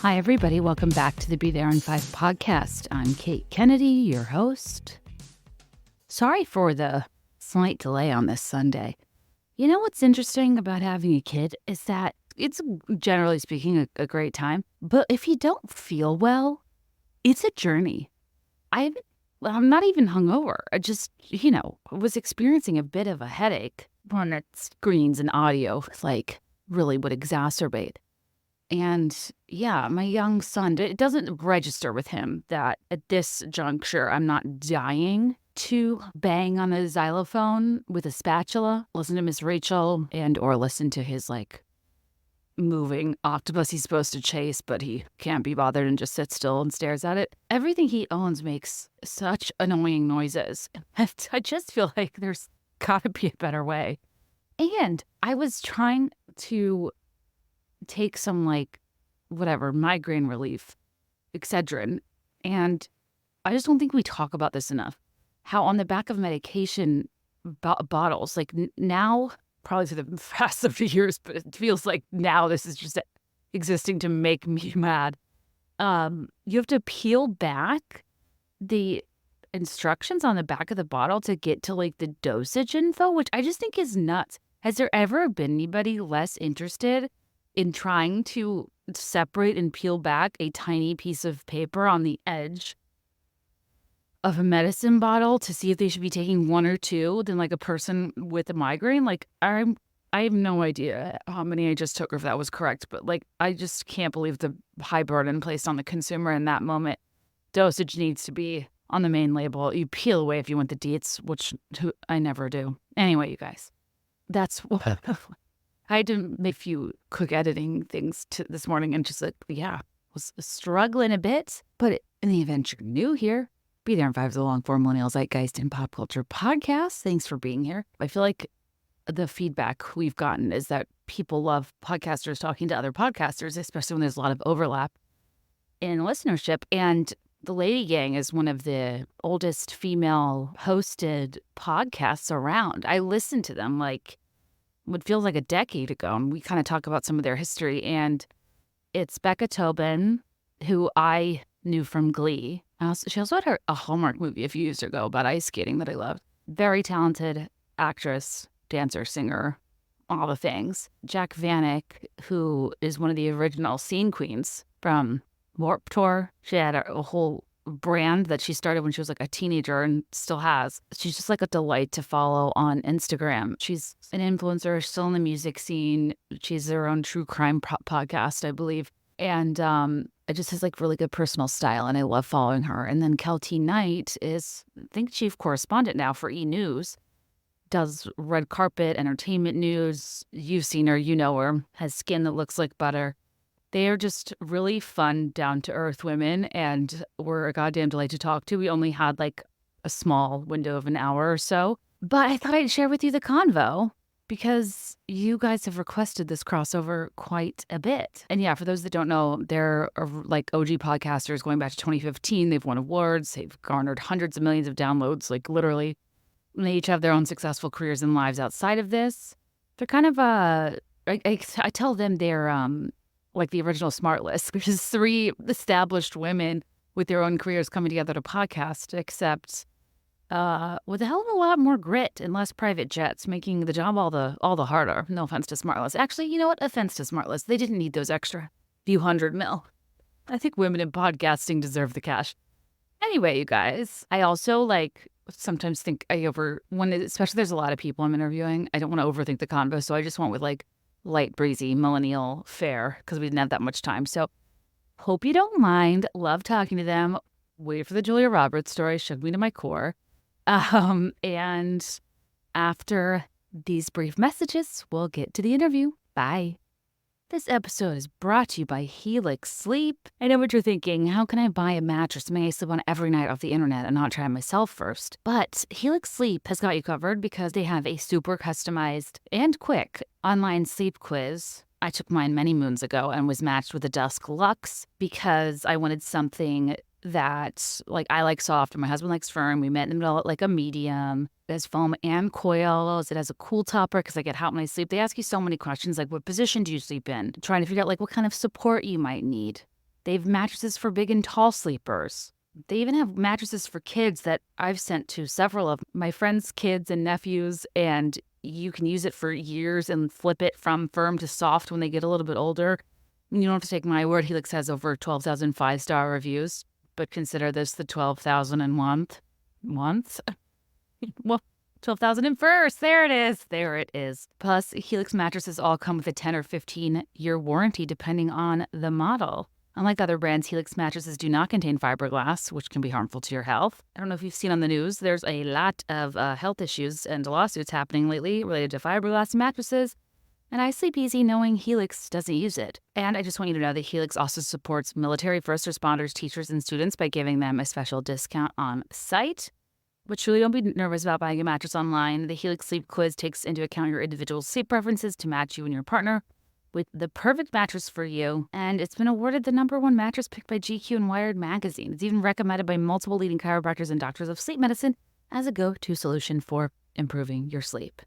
Hi, everybody. Welcome back to the Be There in 5 podcast. I'm Kate Kennedy, your host. Sorry for the slight delay on this Sunday. You know what's interesting about having a kid is that it's, generally speaking, a great time. But if you don't feel well, it's a journey. I'm not even hungover. I just, was experiencing a bit of a headache when screens and audio really would exacerbate. And yeah, my young son, it doesn't register with him that at this juncture, I'm not dying to bang on a xylophone with a spatula, listen to Miss Rachel, or listen to his moving octopus he's supposed to chase, but he can't be bothered and just sits still and stares at it. Everything he owns makes such annoying noises. I just feel like there's gotta be a better way. And I was trying to take some migraine relief, Excedrin, and I just don't think we talk about this enough. How on the back of medication bottles, now, probably for the past of the years, but it feels like now this is just existing to make me mad. You have to peel back the instructions on the back of the bottle to get to the dosage info, which I just think is nuts. Has there ever been anybody less interested in trying to separate and peel back a tiny piece of paper on the edge of a medicine bottle to see if they should be taking one or two than a person with a migraine? I have no idea how many I just took or if that was correct, but I just can't believe the high burden placed on the consumer in that moment. Dosage needs to be on the main label. You peel away if you want the deets, which I never do. Anyway, you guys, that's what I had to make a few quick editing things this morning and just was struggling a bit. But in the event you're new here, Be There in 5 is a long-form millennial zeitgeist and pop culture podcast. Thanks for being here. I feel like the feedback we've gotten is that people love podcasters talking to other podcasters, especially when there's a lot of overlap in listenership. And the LadyGang is one of the oldest female-hosted podcasts around. I listen to them what feels like a decade ago, and we kind of talk about some of their history. And it's Becca Tobin, who I knew from Glee. She also had a Hallmark movie a few years ago about ice skating that I loved. Very talented actress, dancer, singer, all the things. Jac Vanek, who is one of the original scene queens from Warped Tour. She had a whole brand that she started when she was a teenager and still has. She's just a delight to follow on Instagram. She's an influencer, still in the music scene. She's her own true crime podcast, I believe. And it just has really good personal style, and I love following her. And then Keltie Knight is, I think, chief correspondent now for E! News. Does red carpet, entertainment news. You've seen her, you know her. Has skin that looks like butter. They are just really fun, down-to-earth women, and were a goddamn delight to talk to. We only had a small window of an hour or so, but I thought I'd share with you the convo because you guys have requested this crossover quite a bit. And yeah, for those that don't know, they're OG podcasters going back to 2015. They've won awards. They've garnered hundreds of millions of downloads, literally. And they each have their own successful careers and lives outside of this. They're kind of I tell them they're the original Smart List, which is 3 established women with their own careers coming together to podcast, except with a hell of a lot more grit and less private jets, making the job all the harder. No offense to Smart List. Actually, you know what? Offense to Smart List. They didn't need those extra few hundred mil. I think women in podcasting deserve the cash. Anyway, you guys, I also sometimes think especially there's a lot of people I'm interviewing, I don't want to overthink the convo, so I just went with light, breezy, millennial fare because we didn't have that much time. So hope you don't mind. Love talking to them. Wait for the Julia Roberts story. Shook me to my core. And after these brief messages, we'll get to the interview. Bye. This episode is brought to you by Helix Sleep. I know what you're thinking. How can I buy a mattress I sleep on every night off the internet and not try it myself first? But Helix Sleep has got you covered because they have a super customized and quick online sleep quiz. I took mine many moons ago and was matched with a Dusk Luxe because I wanted something that, I like soft and my husband likes firm. We met in the middle at a medium. It has foam and coils. It has a cool topper because I get hot when I sleep. They ask you so many questions, what position do you sleep in? Trying to figure out what kind of support you might need. They have mattresses for big and tall sleepers. They even have mattresses for kids that I've sent to several of my friends' kids and nephews, and you can use it for years and flip it from firm to soft when they get a little bit older. You don't have to take my word. Helix has over 12,000 five-star reviews, but consider this the 12,001th month. Well, 12,001st. There it is. There it is. Plus, Helix mattresses all come with a 10 or 15-year warranty depending on the model. Unlike other brands, Helix mattresses do not contain fiberglass, which can be harmful to your health. I don't know if you've seen on the news, there's a lot of health issues and lawsuits happening lately related to fiberglass mattresses, and I sleep easy knowing Helix doesn't use it. And I just want you to know that Helix also supports military, first responders, teachers, and students by giving them a special discount on site. But truly don't be nervous about buying a mattress online. The Helix Sleep Quiz takes into account your individual sleep preferences to match you and your partner with the perfect mattress for you. And it's been awarded the #1 mattress picked by GQ and Wired magazine. It's even recommended by multiple leading chiropractors and doctors of sleep medicine as a go-to solution for improving your sleep.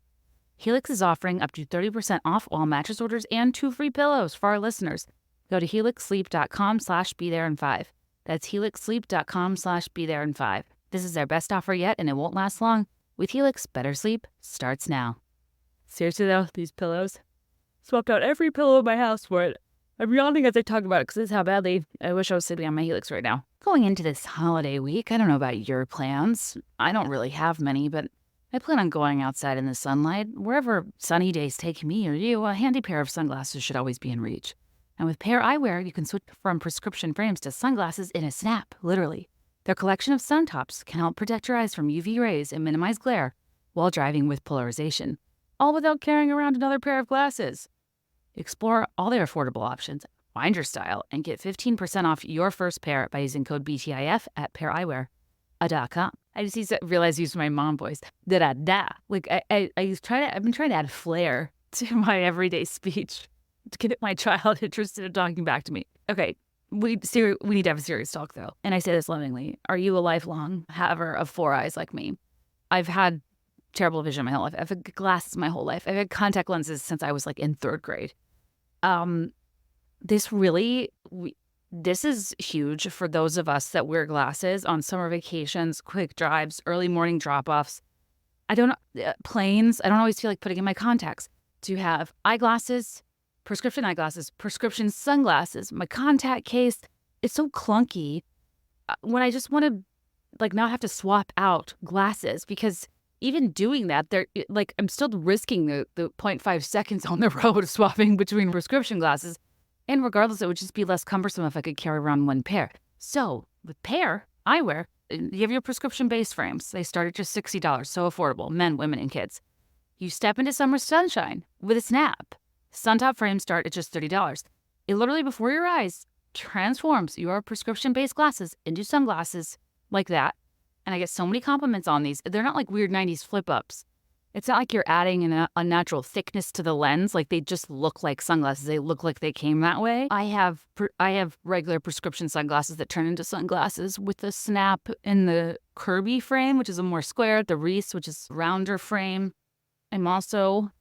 Helix is offering up to 30% off all mattress orders and 2 free pillows for our listeners. Go to helixsleep.com/BeThereIn5. That's helixsleep.com/BeThereIn5. This is their best offer yet, and it won't last long. With Helix, better sleep starts now. Seriously though, these pillows. Swapped out every pillow in my house for it. I'm yawning as I talk about it because this is how badly I wish I was sleeping on my Helix right now. Going into this holiday week, I don't know about your plans. I don't really have many, but I plan on going outside in the sunlight. Wherever sunny days take me or you, a handy pair of sunglasses should always be in reach. And with Pair Eyewear, you can switch from prescription frames to sunglasses in a snap, literally. Their collection of sun tops can help protect your eyes from UV rays and minimize glare while driving with polarization, all without carrying around another pair of glasses. Explore all their affordable options, find your style, and get 15% off your first pair by using code BTIF at paireyewear.com. I just realized I used my mom voice. Da-da-da. Like, I've been trying to add flair to my everyday speech to get my child interested in talking back to me. Okay, we need to have a serious talk, though. And I say this lovingly. Are you a lifelong haver of 4 eyes like me? I've had terrible vision my whole life. I've had glasses my whole life. I've had contact lenses since I was like in 3rd grade. This is huge for those of us that wear glasses on summer vacations, quick drives, early morning drop-offs. Planes. I don't always feel like putting in my contacts. To have eyeglasses, prescription sunglasses, my contact case. It's so clunky when I just want to like not have to swap out glasses, because even doing that, I'm still risking the 0.5 seconds on the road of swapping between prescription glasses. And regardless, it would just be less cumbersome if I could carry around 1 pair. So with Pair Eyewear, you have your prescription base frames. They start at just $60, so affordable, men, women, and kids. You step into summer sunshine with a snap. Suntop frames start at just $30. It literally, before your eyes, transforms your prescription-based glasses into sunglasses like that. And I get so many compliments on these. They're not like weird 90s flip-ups. It's not like you're adding an unnatural thickness to the lens. Like, they just look like sunglasses. They look like they came that way. I have regular prescription sunglasses that turn into sunglasses with the snap in the Kirby frame, which is a more square, the Reese, which is rounder frame. I'm also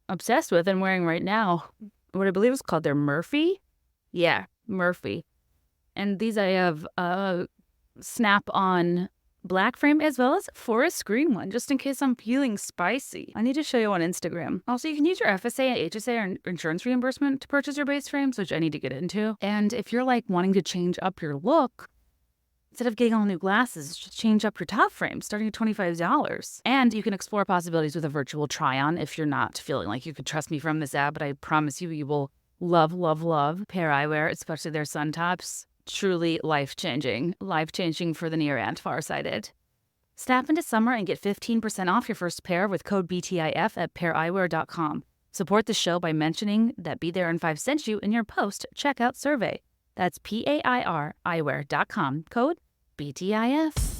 obsessed with and wearing right now what I believe is called their Murphy. Yeah, Murphy. And these I have snap-on black frame as well as forest green one, just in case I'm feeling spicy. I need to show you on Instagram. Also, you can use your FSA and HSA or insurance reimbursement to purchase your base frames, which I need to get into. And if you're like wanting to change up your look, instead of getting all new glasses, just change up your top frame, starting at $25. And you can explore possibilities with a virtual try-on if you're not feeling like you could trust me from this ad, but I promise you will love, love, love Pair Eyewear, especially their sun tops. Truly life-changing for the near and far-sighted. Snap into summer and get 15% off your first pair with code BTIF at paireyewear.com. Support the show by mentioning that Be There in 5 sent you in your post-checkout survey. That's PAIR eyewear.com, code BTIF.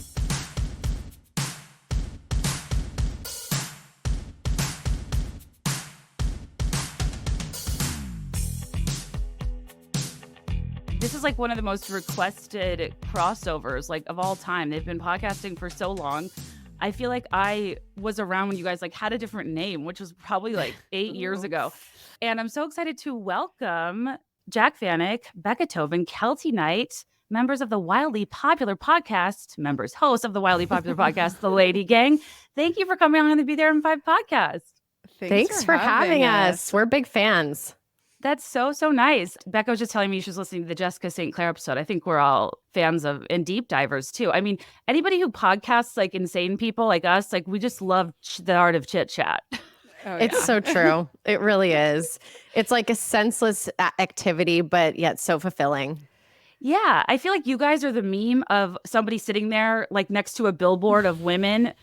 This is like one of the most requested crossovers like of all time. They've been podcasting for so long. I feel like I was around when you guys like had a different name, which was probably like 8 years ago. And I'm so excited to welcome Jac Vanek, Becca Tobin, Keltie Knight, members of the wildly popular podcast, hosts of the wildly popular podcast, The LadyGang. Thank you for coming on the Be There in 5 podcast. Thanks for having us. We're big fans. That's so nice. Becca was just telling me she was listening to the Jessica St. Clair episode. I think we're all fans of and deep divers too. I mean, anybody who podcasts like insane people like us, like we just love the art of chit chat. Oh, it's so true. It really is. It's like a senseless activity, but yet so fulfilling. Yeah. I feel like you guys are the meme of somebody sitting there like next to a billboard of women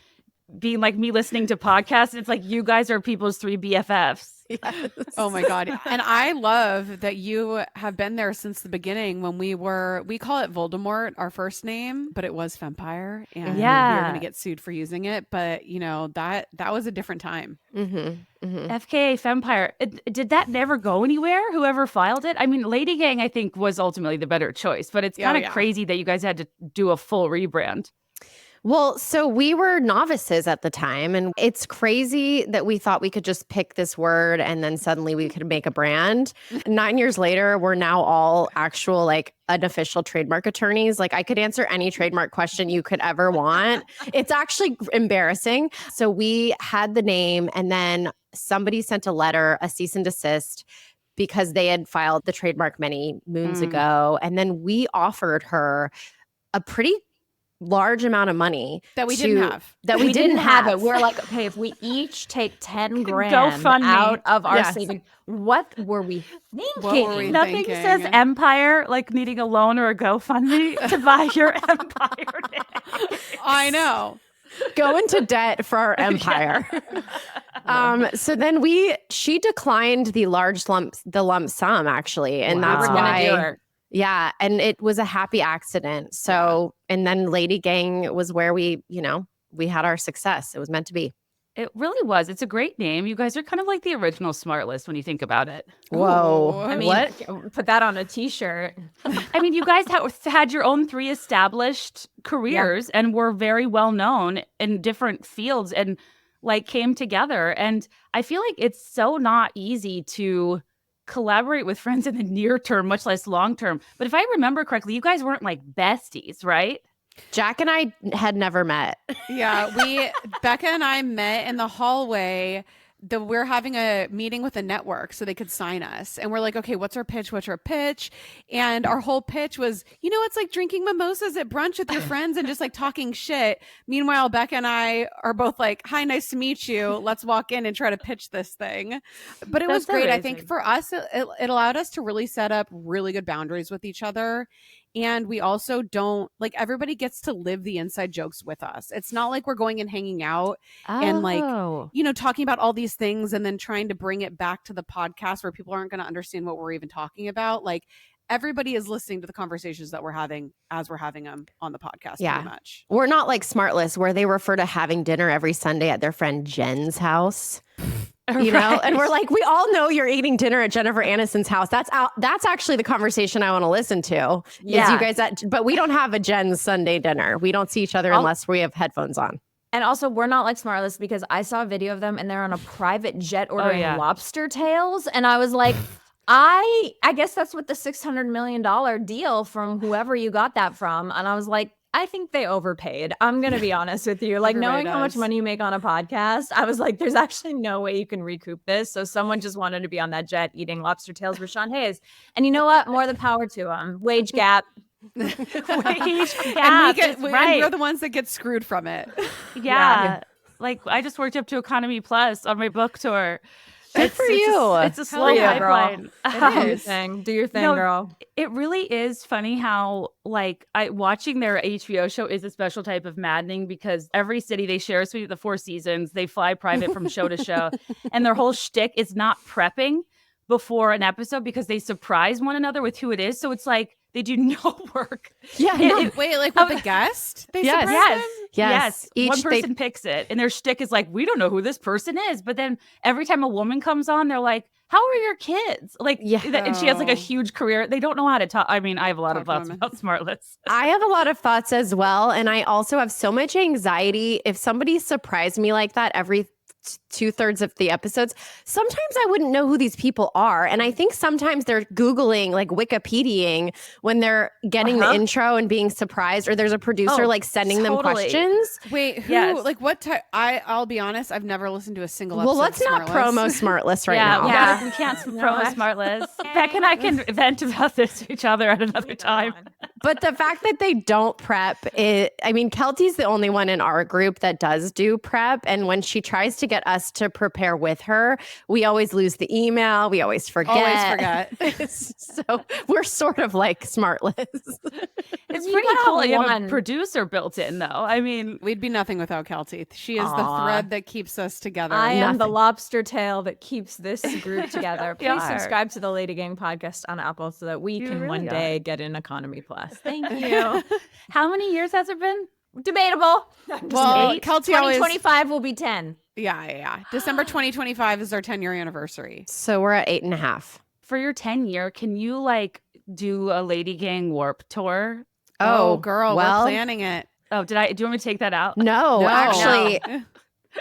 being like me listening to podcasts. It's like you guys are people's 3 BFFs. Yes. Oh my God. And I love that you have been there since the beginning when we call it Voldemort, our first name, but it was Fempire. And we were going to get sued for using it. But you know, that was a different time. FKA Fempire. Did that never go anywhere? Whoever filed it? I mean, LadyGang, I think, was ultimately the better choice, but it's kind of crazy that you guys had to do a full rebrand. Well, so we were novices at the time, and it's crazy that we thought we could just pick this word and then suddenly we could make a brand. 9 years later, we're now all actual like unofficial trademark attorneys. Like I could answer any trademark question you could ever want. It's actually embarrassing. So we had the name and then somebody sent a letter, a cease and desist, because they had filed the trademark many moons ago. And then we offered her a pretty large amount of money that we didn't have. That we didn't have it. We're like, okay, if we each take 10 grand GoFundMe out of our savings, what were we thinking? Nothing says empire like needing a loan or a GoFundMe to buy your empire name. I know. Go into debt for our empire. So then she declined the lump sum actually, and that's why. Yeah. And it was a happy accident. So, and then LadyGang was where we had our success. It was meant to be. It really was. It's a great name. You guys are kind of like the original Smart List when you think about it. Whoa. I mean, what? Put that on a t-shirt. I mean, you guys had your own 3 established careers and were very well known in different fields and like came together. And I feel like it's so not easy to collaborate with friends in the near term, much less long term. But if I remember correctly, you guys weren't like besties, right? Jack and I had never met. Yeah, Becca and I met in the hallway. We're having a meeting with a network so they could sign us. And we're like, okay, what's our pitch? And our whole pitch was, it's like drinking mimosas at brunch with your friends and just like talking shit. Meanwhile, Becca and I are both like, hi, nice to meet you. Let's walk in and try to pitch this thing. But it was great. Amazing. I think for us, it allowed us to really set up really good boundaries with each other. And we also don't like everybody gets to live the inside jokes with us. It's not like we're going and hanging out and like, talking about all these things and then trying to bring it back to the podcast where people aren't going to understand what we're even talking about. Like everybody is listening to the conversations that we're having as we're having them on the podcast. Yeah. Pretty much. We're not like Smartless where they refer to having dinner every Sunday at their friend Jen's house. And we're like, we all know you're eating dinner at Jennifer Aniston's house. That's actually the conversation I want to listen to. Yeah. Is you guys but we don't have a Jen's Sunday dinner. We don't see each other unless we have headphones on. And also, we're not like Smartless because I saw a video of them and they're on a private jet ordering lobster tails. And I was like, I guess that's what the $600 million deal from whoever you got that from. And I was like, I think they overpaid. I'm going to be honest with you. Like knowing how much money you make on a podcast, I was like, there's actually no way you can recoup this. So someone just wanted to be on that jet eating lobster tails with Sean Hayes. And you know what? More the power to them. Wage gap. And we're the ones that get screwed from it. Yeah. Like I just worked up to Economy Plus on my book tour. Good for you. It's a slow pipeline. Do your thing, girl. It really is funny how like watching their HBO show is a special type of maddening because every city they share a suite of the 4 seasons. They fly private from show to show. And their whole shtick is not prepping before an episode because they surprise one another with who it is. So it's like they do no work. Yeah. Wait, like with the guest? They surprise them? Yes. One person picks it and their shtick is like, we don't know who this person is. But then every time a woman comes on, they're like, how are your kids? Like, and she has like a huge career. They don't know how to talk. I mean, I have a lot of thoughts about Smartless. I have a lot of thoughts as well. And I also have so much anxiety. If somebody surprised me like that every 2/3 of the episodes, sometimes I wouldn't know who these people are. And I think sometimes they're Googling, like Wikipediaing when they're getting the intro and being surprised, or there's a producer like sending them questions. Wait, who, like what type? I'll be honest, I've never listened to a single episode. Well, let's not promo Smartlist right now. We can't promo Smartlist. Becca and I can vent about this to each other at another time. But the fact that they don't prep, I mean, Keltie's the only one in our group that does do prep. And when she tries to get us to prepare with her, we always lose the email. We always forget. So we're sort of like Smartlist. It's pretty cool. You have a producer built in, though. I mean, we'd be nothing without Keltie. She is the thread that keeps us together. I am the lobster tail that keeps this group together. Please subscribe to the LadyGang podcast on Apple so that we can one day get an Economy Plus. Thank you. How many years has it been? Debatable. Well, Keltie 2025 will be 10. Yeah. December 2025 is our 10-year anniversary. So we're at 8.5. For your 10-year, can you like do a LadyGang Warp Tour? Oh, girl, we're planning it. Oh, do you want me to take that out? No, actually.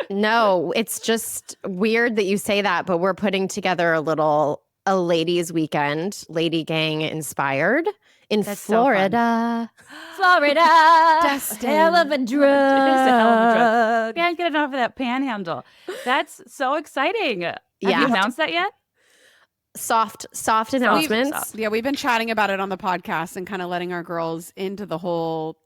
No, it's just weird that you say that, but we're putting together a ladies weekend, LadyGang inspired in Florida. Florida. Destin. Hell of a drug. Can't get enough of that panhandle. That's so exciting. Have you announced that yet? Soft announcements. We've been chatting about it on the podcast and kind of letting our girls into the whole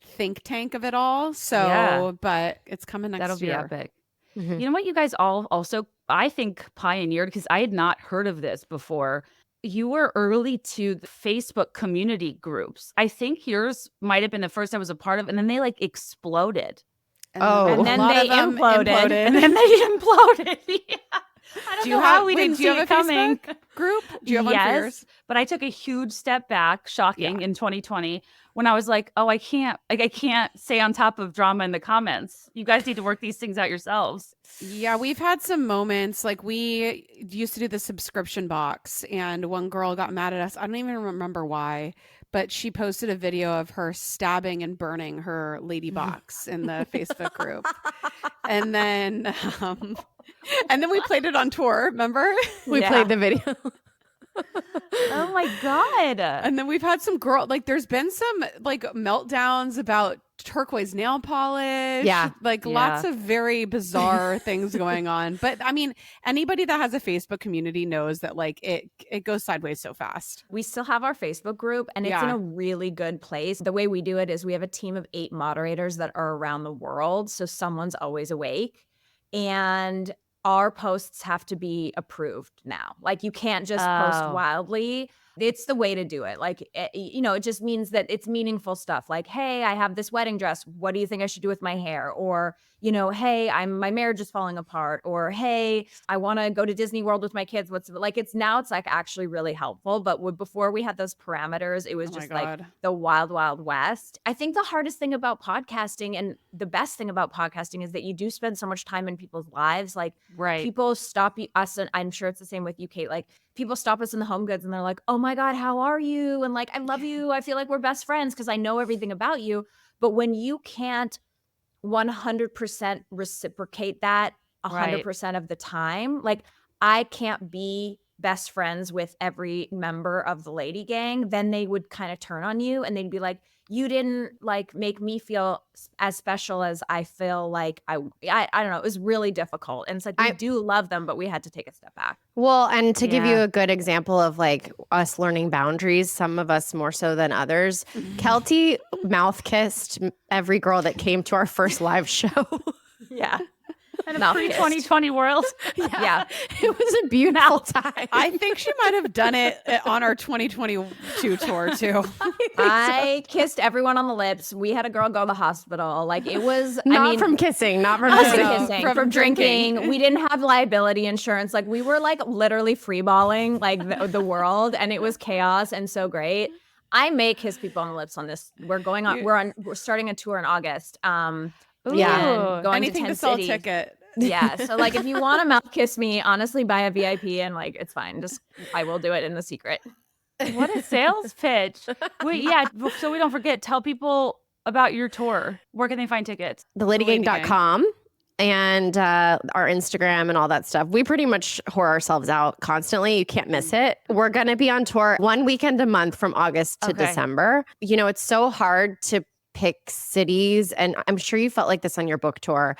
think tank of it all. So, but it's coming next year. That'll be epic. Mm-hmm. You know what you guys all also, I think, pioneered, because I had not heard of this before. You were early to the Facebook community groups. I think yours might have been the first I was a part of, and then they like exploded. And then they imploded. And then they imploded. Yeah. I don't know how we didn't see it coming. Group? Do you have one for yours? But I took a huge step back, shocking, in 2020 when I was like, oh, I can't stay on top of drama in the comments. You guys need to work these things out yourselves. Yeah, we've had some moments. Like we used to do the subscription box, and one girl got mad at us. I don't even remember why, but she posted a video of her stabbing and burning her lady box in the Facebook group. And then we played it on tour, remember? We played the video. Oh my God. And then we've had some there's been some like meltdowns about turquoise nail polish. Yeah. Lots of very bizarre things going on. But I mean, anybody that has a Facebook community knows that like it goes sideways so fast. We still have our Facebook group, and it's in a really good place. The way we do it is we have a team of 8 moderators that are around the world. So someone's always awake. And our posts have to be approved now. Like you can't just post wildly. It's the way to do it. Like, it just means that it's meaningful stuff. Like, hey, I have this wedding dress. What do you think I should do with my hair? Or, hey, my marriage is falling apart. Or, hey, I want to go to Disney World with my kids. It's like actually really helpful. But before we had those parameters, it was just like the wild, wild west. I think the hardest thing about podcasting and the best thing about podcasting is that you do spend so much time in people's lives. Like people stop us, and I'm sure it's the same with you, Kate. Like people stop us in the Home Goods and they're like, oh my God, how are you? And like, I love you. I feel like we're best friends because I know everything about you. But when you can't 100% reciprocate that 100% of the time, like I can't be best friends with every member of the LadyGang, then they would kind of turn on you and they'd be like, you didn't like make me feel as special as I feel like I don't know. It was really difficult. And it's like, we do love them, but we had to take a step back. Well, and to give you a good example of like us learning boundaries, some of us more so than others, Keltie mouth kissed every girl that came to our first live show. Yeah. In a pre-2020 world. Yeah. It was a beautiful time. I think she might have done it on our 2022 tour too. I kissed everyone on the lips. We had a girl go to the hospital. Like it was from kissing, not from kissing, from drinking. We didn't have liability insurance. Like we were like literally freeballing like the world, and it was chaos and so great. I may kiss people on the lips on this. We're starting a tour in August. Going anything to 10 to sell cities. a ticket. Yeah. So like if you want to mouth kiss me, honestly buy a VIP and like it's fine. I will do it in the secret. What a sales pitch. Wait, so we don't forget, tell people about your tour. Where can they find tickets? TheLadyGang.com. and our Instagram and all that stuff. We pretty much whore ourselves out constantly. You can't miss it. We're going to be on tour 1 weekend a month from August to December. You know, it's so hard to pick cities. And I'm sure you felt like this on your book tour.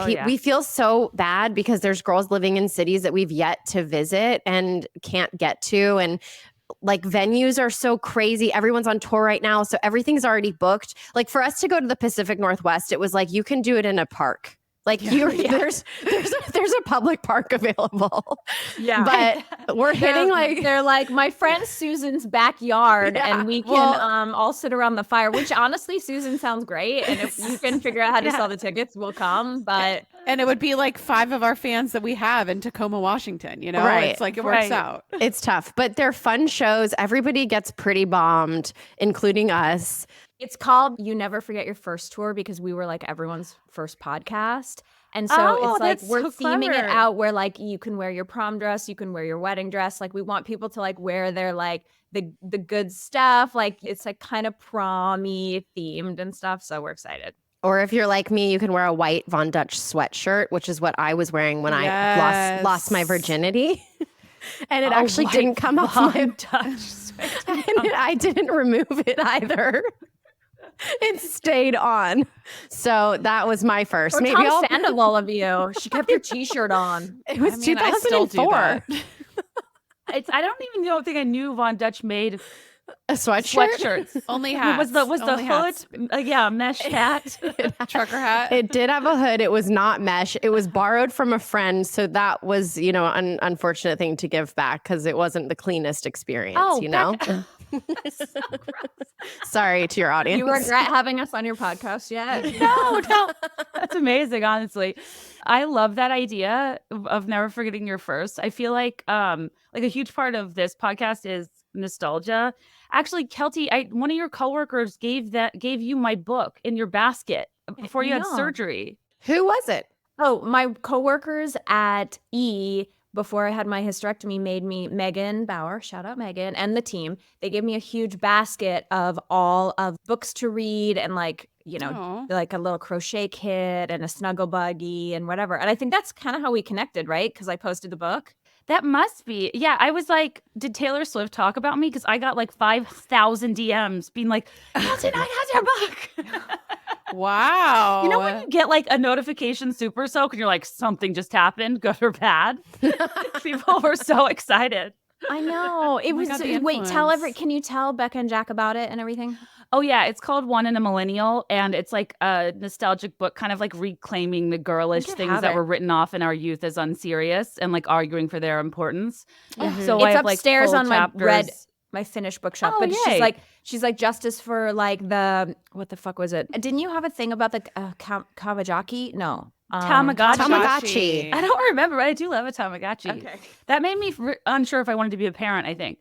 We feel so bad because there's girls living in cities that we've yet to visit and can't get to. And like venues are so crazy. Everyone's on tour right now. So everything's already booked. Like for us to go to the Pacific Northwest, it was like, you can do it in a park. Like there's a public park available. Yeah. But we're hitting they're like my friend Susan's backyard and we can all sit around the fire, which honestly, Susan sounds great. And if you can figure out how to sell the tickets, we'll come. But and it would be like 5 of our fans that we have in Tacoma, Washington, you know? Right. It's like it works out. It's tough, but they're fun shows. Everybody gets pretty bombed, including us. It's called You Never Forget Your First Tour because we were like everyone's first podcast. And so it's like we're theming it out where like you can wear your prom dress, you can wear your wedding dress. Like we want people to like wear their like the good stuff. Like it's like kind of prom-y themed and stuff. So we're excited. Or if you're like me, you can wear a white Von Dutch sweatshirt, which is what I was wearing when I lost my virginity. And it actually didn't come off my Dutch sweatshirt. And I didn't remove it either. It stayed on. So that was my first. Or Maybe Tom Sandoval of you. She kept her t-shirt on. It was 2004. I don't even think I knew Von Dutch made a sweatshirt. Sweatshirts. Only hats. Was the hood? Mesh hat. Trucker hat. It did have a hood. It was not mesh. It was borrowed from a friend. So that was, an unfortunate thing to give back because it wasn't the cleanest experience, So Sorry to your audience. You regret having us on your podcast yet? No. That's amazing, honestly. I love that idea of never forgetting your first. I feel like a huge part of this podcast is nostalgia. Actually, Keltie, one of your coworkers gave you my book in your basket before you had surgery. Who was it? Oh, my coworkers at E before I had my hysterectomy made me, Megan Bauer, shout out Megan, and the team, they gave me a huge basket of all of books to read and like a little crochet kit and a snuggle buggy and whatever. And I think that's kind of how we connected, right? Because I posted the book. That must be. Yeah, I was like, did Taylor Swift talk about me? Because I got like 5,000 DMs being like, Keltie Knight has your book. Wow. You know when you get like a notification super soak and you're like, something just happened, good or bad? People were so excited. I know. It was can you tell Becca and Jac about it and everything? Oh yeah, it's called One in a Millennial, and it's like a nostalgic book, kind of like reclaiming the girlish things that were written off in our youth as unserious and like arguing for their importance. Mm-hmm. So it's upstairs on my finished bookshelf. Oh, but she's like justice for like the what the fuck was it? Didn't you have a thing about the Kawajaki? No. Tamagotchi. I don't remember, but I do love a Tamagotchi. Okay. That made me unsure if I wanted to be a parent, I think.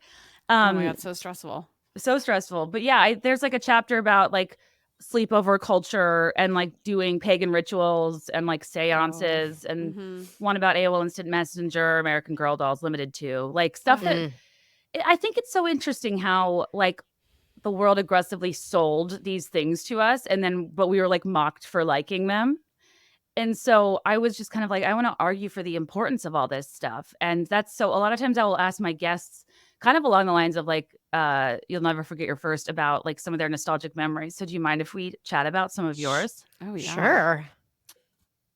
Oh my God, so stressful. So stressful. But yeah, there's like a chapter about like sleepover culture and like doing pagan rituals and like seances and one about AOL Instant Messenger, American Girl dolls, Limited 2, like stuff that I think it's so interesting how like the world aggressively sold these things to us but we were like mocked for liking them. And so I was just kind of like, I want to argue for the importance of all this stuff. And that's so a lot of times I will ask my guests kind of along the lines of like, you'll never forget your first about like some of their nostalgic memories. So do you mind if we chat about some of yours? Oh, yeah. Sure.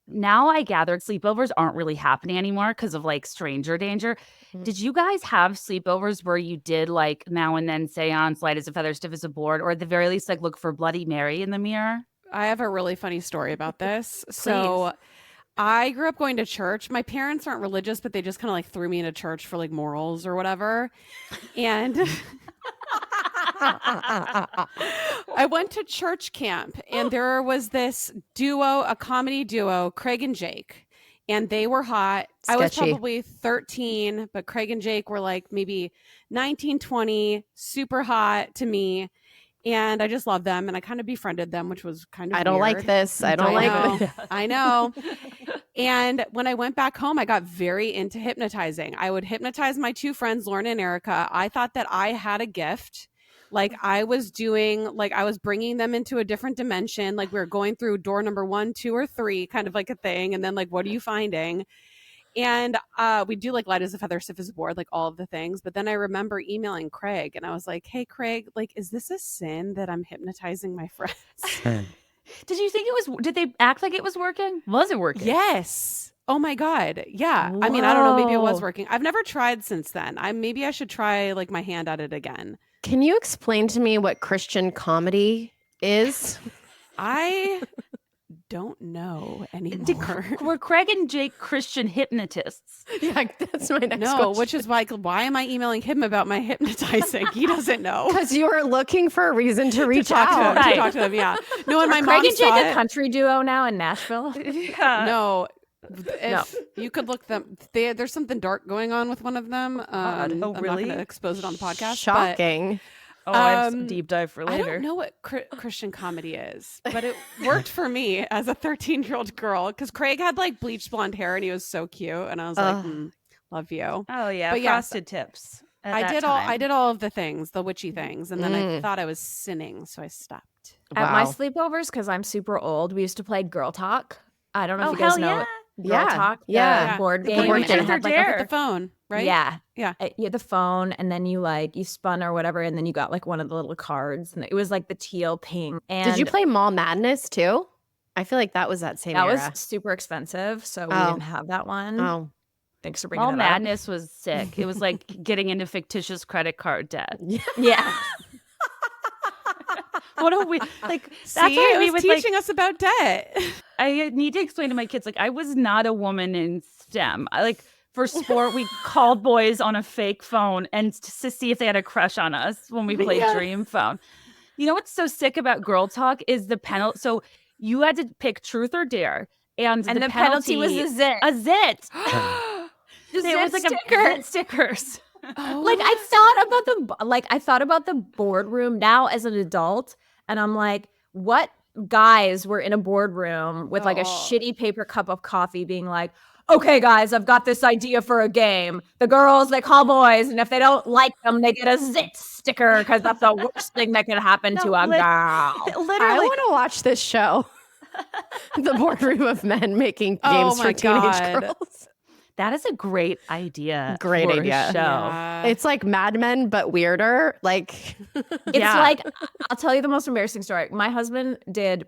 Now I gathered sleepovers aren't really happening anymore because of like stranger danger. Did you guys have sleepovers where you did like now and then seance, light as a feather, stiff as a board, or at the very least like look for Bloody Mary in the mirror? I have a really funny story about this. So I grew up going to church. My parents aren't religious, but they just kind of like threw me into church for like morals or whatever. And I went to church camp and there was this duo, a comedy duo, Craig and Jake. And they were hot. Sketchy. I was probably 13, but Craig and Jake were like maybe 19, 20, super hot to me. And I just loved them and I kind of befriended them, which was kind of I don't weird. like this. I don't like this. I know. And when I went back home, I got very into hypnotizing. I would hypnotize my two friends, Lauren and Erica. I thought that I had a gift Like I was bringing them into a different dimension. Like we were going through door number 1, 2, or 3, kind of like a thing. And then like, what are you finding? And we do like light as a feather, stiff as a board, like all of the things. But then I remember emailing Craig and I was like, hey, Craig, like, is this a sin that I'm hypnotizing my friends? Did you think it was, did they act like it was working? Was it working? Yes. Oh my God. Yeah. Whoa. I mean, I don't know. Maybe it was working. I've never tried since then. Maybe I should try like my hand at it again. Can you explain to me what Christian comedy is? I don't know anymore. Were Craig and Jake Christian hypnotists? Yeah, that's my next question. Which is why am I emailing him about my hypnotizing? He doesn't know. Because you were looking for a reason to reach to talk out. To talk to him, yeah. No, and my Craig mom and Jake a country duo now in Nashville? Yeah. No. If you could look them, there's something dark going on with one of them. Oh, really? I'm not going to expose it on the podcast. Shocking. I have some deep dive for later. I don't know what Christian comedy is, but it worked for me as a 13-year-old girl because Craig had like bleached blonde hair and he was so cute, and I was like, love you. Oh yeah, but frosted tips. I did all of the things, the witchy things, and then I thought I was sinning, so I stopped. At my sleepovers, because I'm super old, we used to play Girl Talk. I don't know if you guys know. Girl Talk, board game. You had like the phone, right? Yeah. You had the phone, and then you spun or whatever, and then you got like one of the little cards, and it was like the teal pink. And did you play Mall Madness too? I feel like that was that same era. That was super expensive, so we didn't have that one. Oh, thanks for bringing Mall it Madness was sick. It was like getting into fictitious credit card debt. Yeah. What are we like? That's why we was teaching us about debt. I need to explain to my kids, like, I was not a woman in STEM. For sport, we called boys on a fake phone and to see if they had a crush on us when we played Dream Phone. You know what's so sick about Girl Talk is the penalty. So you had to pick truth or dare, and the penalty was a zit. A zit. It was like zit stickers. Oh. I thought about the boardroom now as an adult, and I'm like, what guys were in a boardroom with like a shitty paper cup of coffee being like, okay guys, I've got this idea for a game. The girls, they call boys, and if they don't like them, they get a zit sticker because that's the worst thing that could happen to a girl. Literally, I want to watch this show. The boardroom of men making games for teenage girls. That is a great idea. Great idea. Show. Yeah. It's like Mad Men, but weirder. Like, it's like, I'll tell you the most embarrassing story. My husband did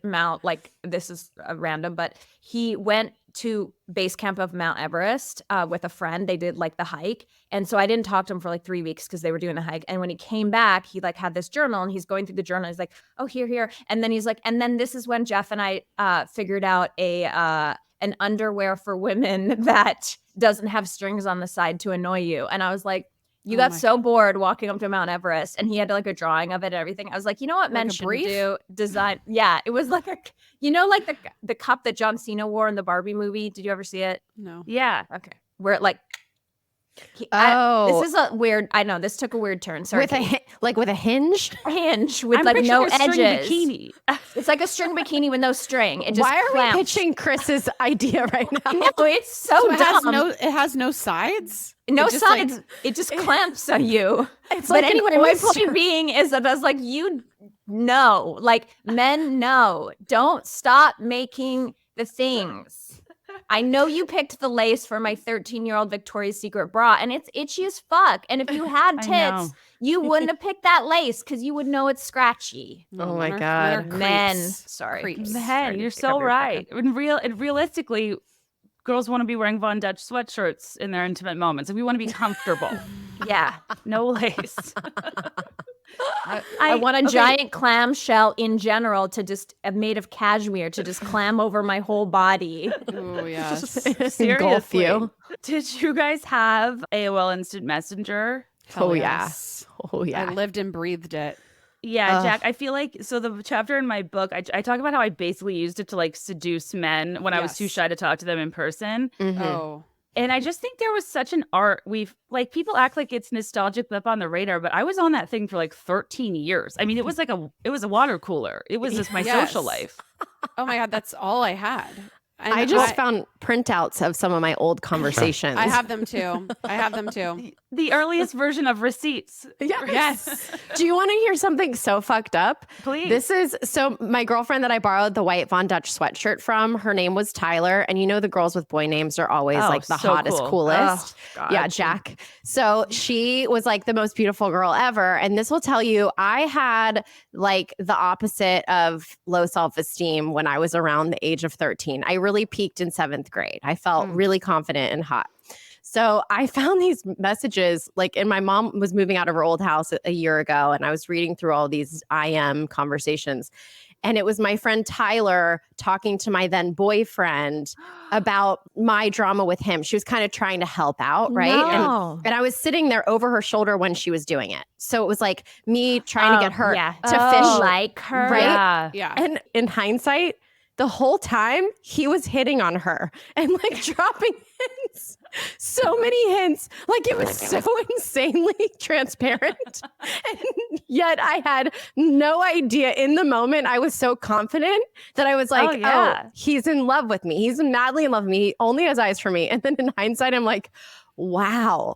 this is random, but he went to base camp of Mount Everest with a friend. They did like the hike. And so I didn't talk to him for like 3 weeks because they were doing the hike. And when he came back, he like had this journal and he's going through the journal. He's like, oh, here. And then he's like, and then this is when Jeff and I figured out an underwear for women that doesn't have strings on the side to annoy you. And I was like, you got so bored walking up to Mount Everest, and he had like a drawing of it and everything. I was like, you know what men should do? Design. Yeah, it was like like the cup that John Cena wore in the Barbie movie. Did you ever see it? No. Yeah. Okay. Where it like this is a weird. I know this took a weird turn. Sorry. With a hinge. A hinge with like no edges. Bikini. It's like a string bikini with no string. It just Why are clamps. we pitching Chris's idea right now? No, it's so dumb. It has no sides. No sides. It just clamps on you. It's but like anyway, my point being is that I was like, men know. Don't stop making the things. I know you picked the lace for my 13-year-old Victoria's Secret bra, and it's itchy as fuck. And if you had tits, you wouldn't have picked that lace because you would know it's scratchy. Oh my God. Men. Sorry. Creeps. Men, you're so right. And realistically, girls want to be wearing Von Dutch sweatshirts in their intimate moments, and we want to be comfortable. Yeah. No lace. I want a giant clam shell in general to just made of cashmere to just clam over my whole body. Oh yes. Seriously. You. Did you guys have AOL Instant Messenger? Yes. Oh yeah. I lived and breathed it. Yeah, Jack, I feel like, so the chapter in my book, I talk about how I basically used it to like seduce men when I was too shy to talk to them in person. Mm-hmm. Oh. And I just think there was such an art. People act like it's nostalgic blip on the radar, but I was on that thing for like 13 years. I mean, it was a water cooler. It was just my social life. Oh my God, that's all I had. And I just found printouts of some of my old conversations. I have them too. The earliest version of receipts. Yes. Do you want to hear something so fucked up? Please. This is so my girlfriend that I borrowed the white Von Dutch sweatshirt from, her name was Tyler. And you know, the girls with boy names are always like the so hottest, cool. coolest. Oh, God. Yeah, Jack. So she was like the most beautiful girl ever. And this will tell you, I had like the opposite of low self-esteem when I was around the age of 13. I really peaked in 7th grade. I felt really confident and hot. So I found these messages, like, and my mom was moving out of her old house a year ago, and I was reading through all these IM conversations. And it was my friend Tyler talking to my then boyfriend about my drama with him. She was kind of trying to help out, right? No. And I was sitting there over her shoulder when she was doing it. So it was like me trying to get her to fish like her. Right? Yeah. And in hindsight, the whole time he was hitting on her and like dropping hints. So many hints. Like it was so insanely transparent. And yet I had no idea in the moment. I was so confident that I was like, oh, he's in love with me. He's madly in love with me. He only has eyes for me. And then in hindsight, I'm like, wow,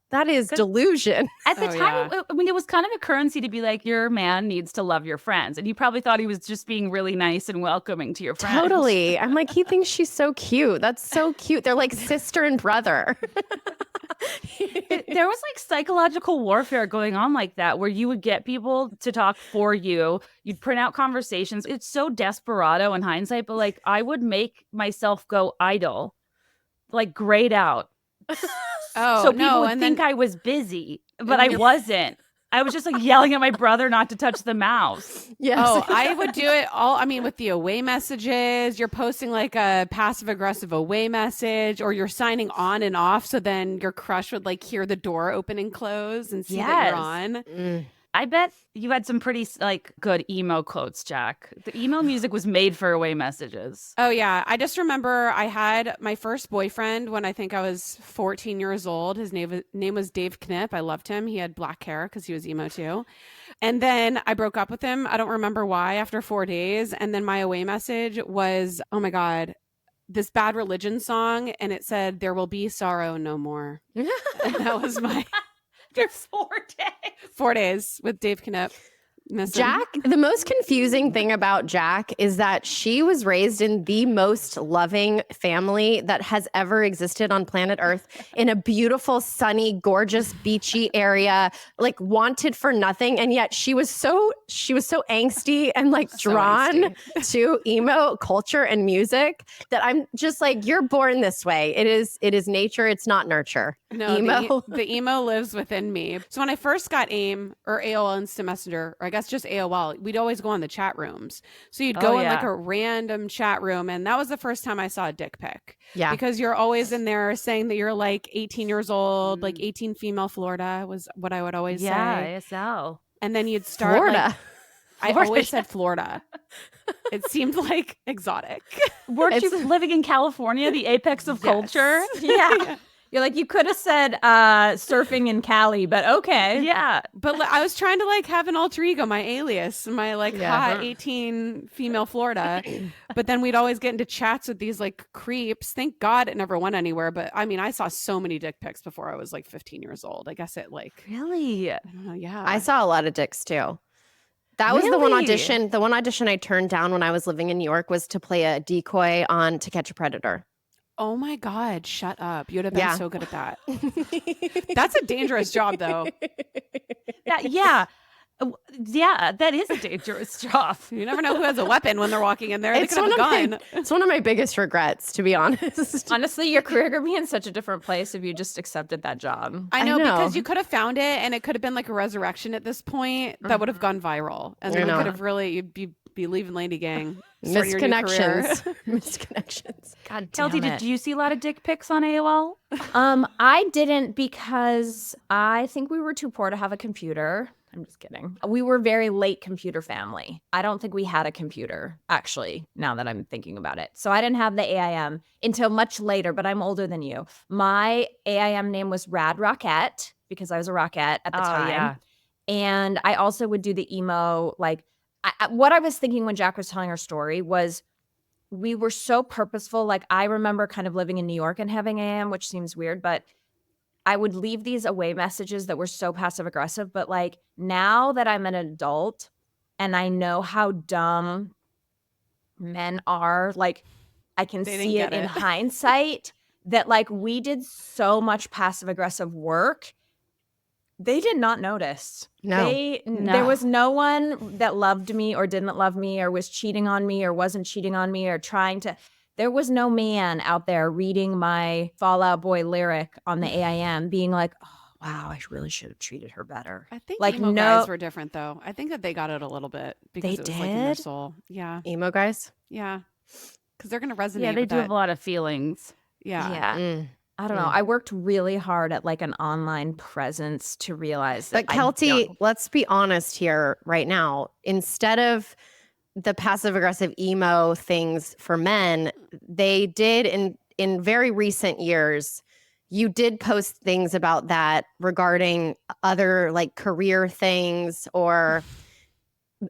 that is delusion. At the time, I mean, it was kind of a currency to be like, your man needs to love your friends. And you probably thought he was just being really nice and welcoming to your friends. Totally. I'm like, he thinks she's so cute. That's so cute. They're like sister and brother. There was like psychological warfare going on like that, where you would get people to talk for you. You'd print out conversations. It's so desperado in hindsight, but like I would make myself go idle, like grayed out. So people would think I was busy, but I wasn't. I was just like yelling at my brother not to touch the mouse. Yes. Oh, I would do it all. I mean, with the away messages, you're posting like a passive aggressive away message, or you're signing on and off. So then your crush would like hear the door open and close and see that you're on. I bet you had some pretty like good emo quotes, Jack. The emo music was made for away messages. Oh yeah, I just remember I had my first boyfriend when I think I was 14 years old. His name was Dave Knipp. I loved him. He had black hair because he was emo too. And then I broke up with him. I don't remember why after 4 days. And then my away message was, oh my God, this Bad Religion song. And it said, "There will be sorrow no more." And that was my... For 4 days. 4 days with Dave Knipp. Jack, the most confusing thing about Jack is that she was raised in the most loving family that has ever existed on planet Earth, in a beautiful, sunny, gorgeous, beachy area, like wanted for nothing. And yet she was so angsty and like drawn to emo culture and music that I'm just like, you're born this way. It is nature. It's not nurture. No, emo. The emo lives within me. So when I first got AIM or AOL Instant Messenger, or I guess just AOL, we'd always go on the chat rooms. So you'd go in like a random chat room, and that was the first time I saw a dick pic. Yeah. Because you're always in there saying that you're like 18 years old, like 18 female Florida was what I would always say. Yeah, ASL. And then you'd start Florida. I always said Florida. It seemed like exotic. Weren't you living in California, the apex of culture? Yeah. You're like, you could have said surfing in Cali, but okay. Yeah. But I was trying to like have an alter ego, my alias, my like hot 18 female Florida. But then we'd always get into chats with these like creeps. Thank God it never went anywhere. But I mean, I saw so many dick pics before I was like 15 years old. I guess it like... Really? I don't know, yeah. I saw a lot of dicks too. That was the one audition. The one audition I turned down when I was living in New York was to play a decoy on To Catch a Predator. Oh my God, shut up. You would have been so good at that. That's a dangerous job though. Yeah, that is a dangerous job. You never know who has a weapon when they're walking in there. They could have a gun. It's one of my biggest regrets, to be honest. Honestly, your career could be in such a different place if you just accepted that job. I know. Because you could have found it, and it could have been like a resurrection at this point that would have gone viral. And then you could have really, you'd be leaving LadyGang. Misconnections. God damn Keltie, it. did you see a lot of dick pics on AOL? I didn't, because I think we were too poor to have a computer. I'm just kidding. We were very late computer family. I don't think we had a computer, actually, now that I'm thinking about it. So I didn't have the AIM until much later, but I'm older than you. My AIM name was Rad Rockette, because I was a rockette at the time. Yeah. And I also would do the emo, like, what I was thinking when Jack was telling her story was, we were so purposeful. Like I remember kind of living in New York and having AM, which seems weird, but I would leave these away messages that were so passive aggressive. But like now that I'm an adult and I know how dumb men are, like I can see it in hindsight that like we did so much passive aggressive work. They did not notice. No. There was no one that loved me or didn't love me or was cheating on me or wasn't cheating on me or trying to. There was no man out there reading my Fall Out Boy lyric on the AIM being like, oh, wow, I really should have treated her better. I think like emo guys were different though. I think that they got it a little bit because it was like in their soul. Yeah. Emo guys? Yeah. Because they're going to resonate. Yeah, they with do that. have a lot of feelings. Yeah. Yeah. I don't know. I worked really hard at like an online presence to realize that. But Keltie, let's be honest here right now. Instead of the passive aggressive emo things for men, they did in very recent years, you did post things about that regarding other like career things or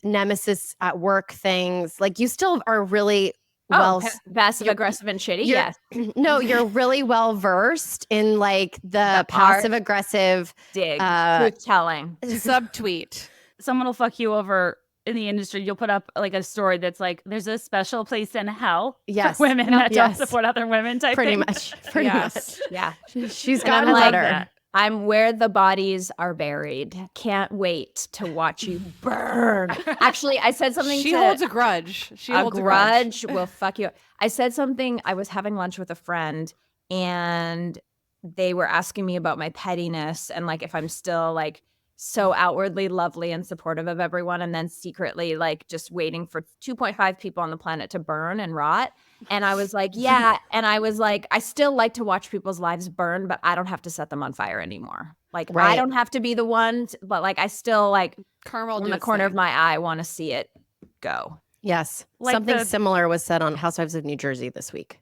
nemesis at work things. Like you still are really passive aggressive and shitty. Yes. No, you're really well versed in like the passive aggressive dig, truth telling, subtweet. Someone will fuck you over in the industry. You'll put up like a story that's like, there's a special place in hell for women that don't support other women type pretty thing. much. Pretty much. Yeah. She's gotten better. I'm where the bodies are buried. Can't wait to watch you burn. Actually, I said something. She holds a grudge. A grudge will fuck you up. I said something. I was having lunch with a friend, and they were asking me about my pettiness and like if I'm still like so outwardly lovely and supportive of everyone, and then secretly like just waiting for 2.5 people on the planet to burn and rot. And I was like, yeah. And I was like, I still like to watch people's lives burn, but I don't have to set them on fire anymore. Like, I don't have to be the one, but like, I still like in the corner of my eye want to see it go. Yes. Like something similar was said on Housewives of New Jersey this week.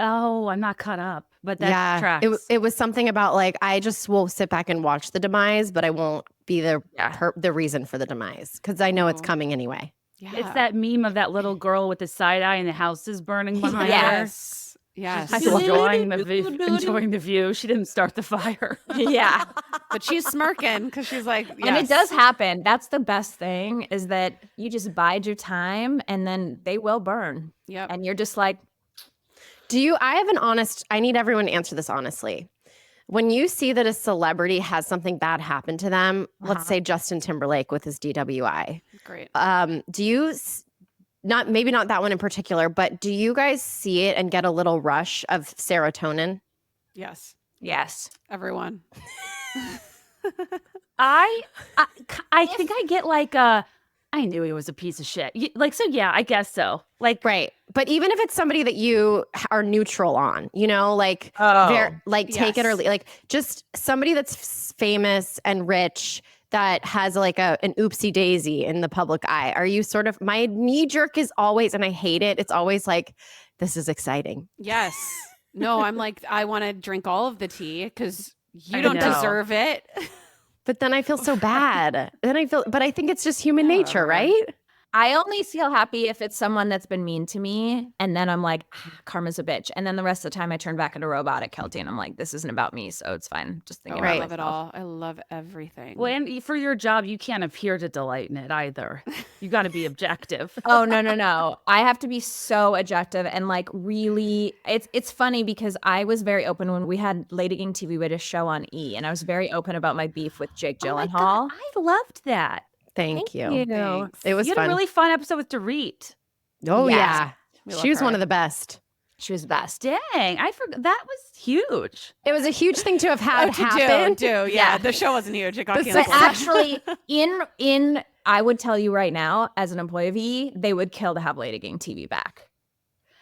Oh, I'm not caught up, but that tracks. It was something about like, I just will sit back and watch the demise, but I won't be the reason for the demise because I know it's coming anyway. Yeah. It's that meme of that little girl with the side eye and the house is burning behind her. Yes. She's enjoying the view. She didn't start the fire. Yeah. But she's smirking because she's like, yes. And it does happen. That's the best thing is that you just bide your time and then they will burn. Yep. And you're just like, I need everyone to answer this honestly. When you see that a celebrity has something bad happen to them, let's say Justin Timberlake with his DWI. Great. Do you, maybe not that one in particular, but do you guys see it and get a little rush of serotonin? Yes. Yes. Everyone. I think I get like I knew he was a piece of shit. Like, so yeah, I guess so. Like, right. But even if it's somebody that you are neutral on, you know, like, take it or leave, like just somebody that's famous and rich that has like an oopsie daisy in the public eye. Are you sort of, my knee jerk is always, and I hate it. It's always like, this is exciting. Yes. No, I'm like, I want to drink all of the tea because you don't deserve it. But then I feel so bad. But I think it's just human nature, right? I only feel happy if it's someone that's been mean to me. And then I'm like, karma's a bitch. And then the rest of the time I turn back into robotic Keltie and I'm like, this isn't about me. So it's fine. Just thinking about I love myself. it all. I love everything. Well, and for your job, you can't appear to delight in it either. You got to be objective. Oh, no. I have to be so objective and like really, it's funny because I was very open when we had LadyGang TV, we had a show on E! And I was very open about my beef with Jake Gyllenhaal. I loved that. Thank you. Thanks. It was you had fun. a really fun episode with Dorit. Oh, yes. yeah. She was one of the best. She was the best. Dang, I forgot. That was huge. It was a huge thing to have had happen. Yeah, the show wasn't huge. It got canceled. But actually, in I would tell you right now, as an employee of E! They would kill to have LadyGang TV back.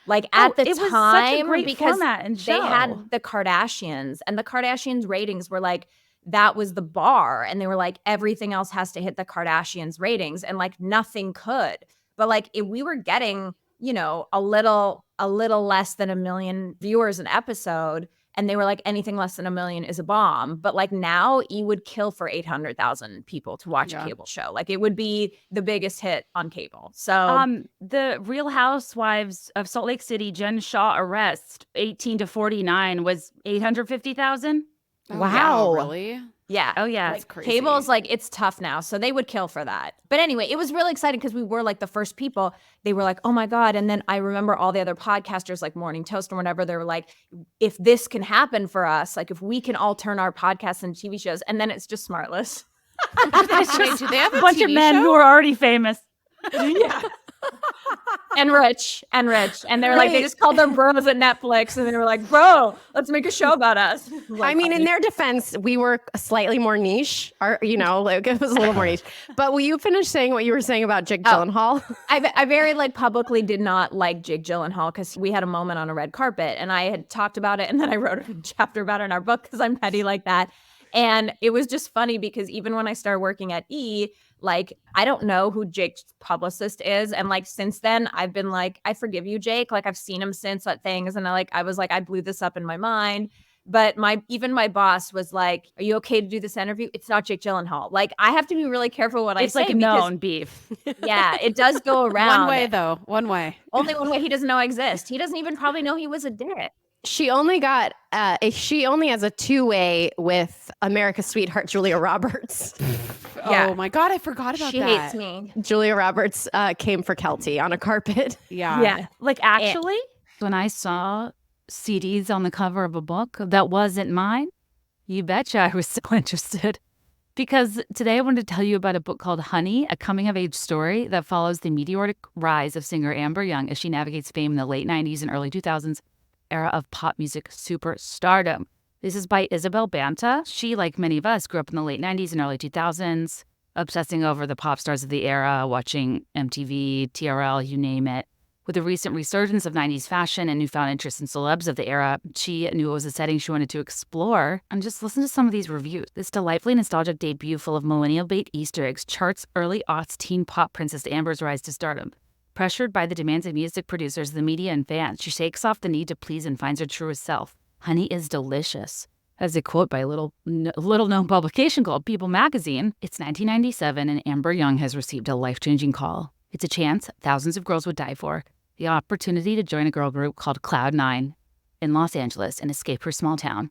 Like at the it time, was such a great because format and they had the Kardashians, and the Kardashians ratings were like, that was the bar. And they were like, everything else has to hit the Kardashians ratings. And like nothing could. But like if we were getting, you know, a little less than 1 million viewers an episode, And they were like, anything less than $1 million is a bomb. But like now, E would kill for 800,000 people to watch a cable show. Like it would be the biggest hit on cable. So the Real Housewives of Salt Lake City, Jen Shaw arrest 18 to 49 was 850,000. Wow. Really? Yeah. Oh, yeah. Like, That's crazy. Cable's like, it's tough now. So they would kill for that. But anyway, it was really exciting because we were like the first people. They were like, oh my God. And then I remember all the other podcasters like Morning Toast or whatever. They were like, if this can happen for us, like if we can all turn our podcasts into TV shows. And then it's just Smartless. Wait, do they have A bunch of TV men show? who are already famous. Yeah. And rich. And they were like, they just called them bros at Netflix. And they were like, bro, let's make a show about us. I mean, in their defense, we were slightly more niche, or like it was a little more niche. But will you finish saying what you were saying about Jake Gyllenhaal? I very like publicly did not like Jake Gyllenhaal because we had a moment on a red carpet and I had talked about it and then I wrote a chapter about it in our book because I'm petty like that. And it was just funny because even when I started working at E, like, I don't know who Jake's publicist is. And like, since then I've been like, I forgive you, Jake. Like I've seen him since at things. And I was like, I blew this up in my mind. But even my boss was like, are you okay to do this interview? It's not Jake Gyllenhaal. Like I have to be really careful what I say. It's like known beef. Yeah, it does go around. One way though. One way. Only one way. He doesn't know I exist. He doesn't even probably know he was a dick. She only has a 2-way with America's sweetheart, Julia Roberts. Yeah. Oh my God, I forgot about She that. hates me. Julia Roberts came for Keltie on a carpet. Yeah. Yeah. Like actually? When I saw CDs on the cover of a book that wasn't mine, you betcha I was so interested. Because today I wanted to tell you about a book called Honey, a coming-of-age story that follows the meteoric rise of singer Amber Young as she navigates fame in the late 90s and early 2000s era of pop music superstardom. This is by Isabel Banta. She, like many of us, grew up in the late 90s and early 2000s, obsessing over the pop stars of the era, watching MTV, TRL, you name it. With the recent resurgence of 90s fashion and newfound interest in celebs of the era, she knew it was a setting she wanted to explore. And just listen to some of these reviews. This delightfully nostalgic debut full of millennial-bait Easter eggs charts early aughts teen pop princess Amber's rise to stardom. Pressured by the demands of music producers, the media, and fans, she shakes off the need to please and finds her truest self. Honey is delicious. As a quote by a little-known publication called People magazine, it's 1997 and Amber Young has received a life-changing call. It's a chance thousands of girls would die for. The opportunity to join a girl group called Cloud9 in Los Angeles and escape her small town.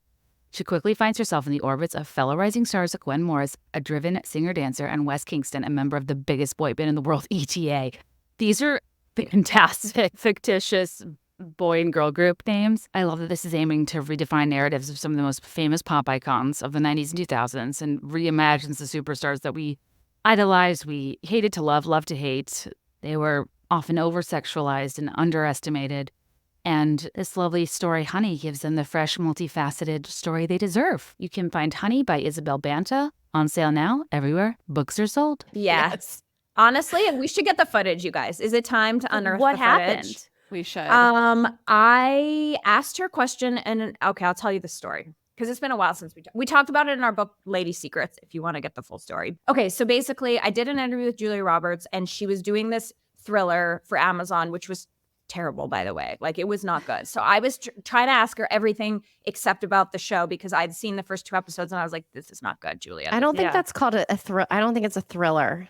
She quickly finds herself in the orbits of fellow rising stars Gwen Morris, a driven singer-dancer, and Wes Kingston, a member of the biggest boy band in the world, ETA. These are fantastic, fictitious boy and girl group names. I love that this is aiming to redefine narratives of some of the most famous pop icons of the 90s and 2000s and reimagines the superstars that we idolized, we hated to love, loved to hate. They were often over-sexualized and underestimated. And this lovely story, Honey, gives them the fresh, multifaceted story they deserve. You can find Honey by Isabel Banta on sale now everywhere books are sold. Yeah. Yes. Honestly, we should get the footage, you guys. Is it time to unearth What the happened? footage? We should. I asked her a question and okay, I'll tell you the story because it's been a while since we talked about it in our book, Lady Secrets, if you want to get the full story. Okay, so basically I did an interview with Julia Roberts and she was doing this thriller for Amazon, which was terrible, by the way. Like it was not good. So I was trying to ask her everything except about the show because I'd seen the first 2 episodes and I was like, this is not good, Julia. I don't think that's called a thriller. I don't think it's a thriller.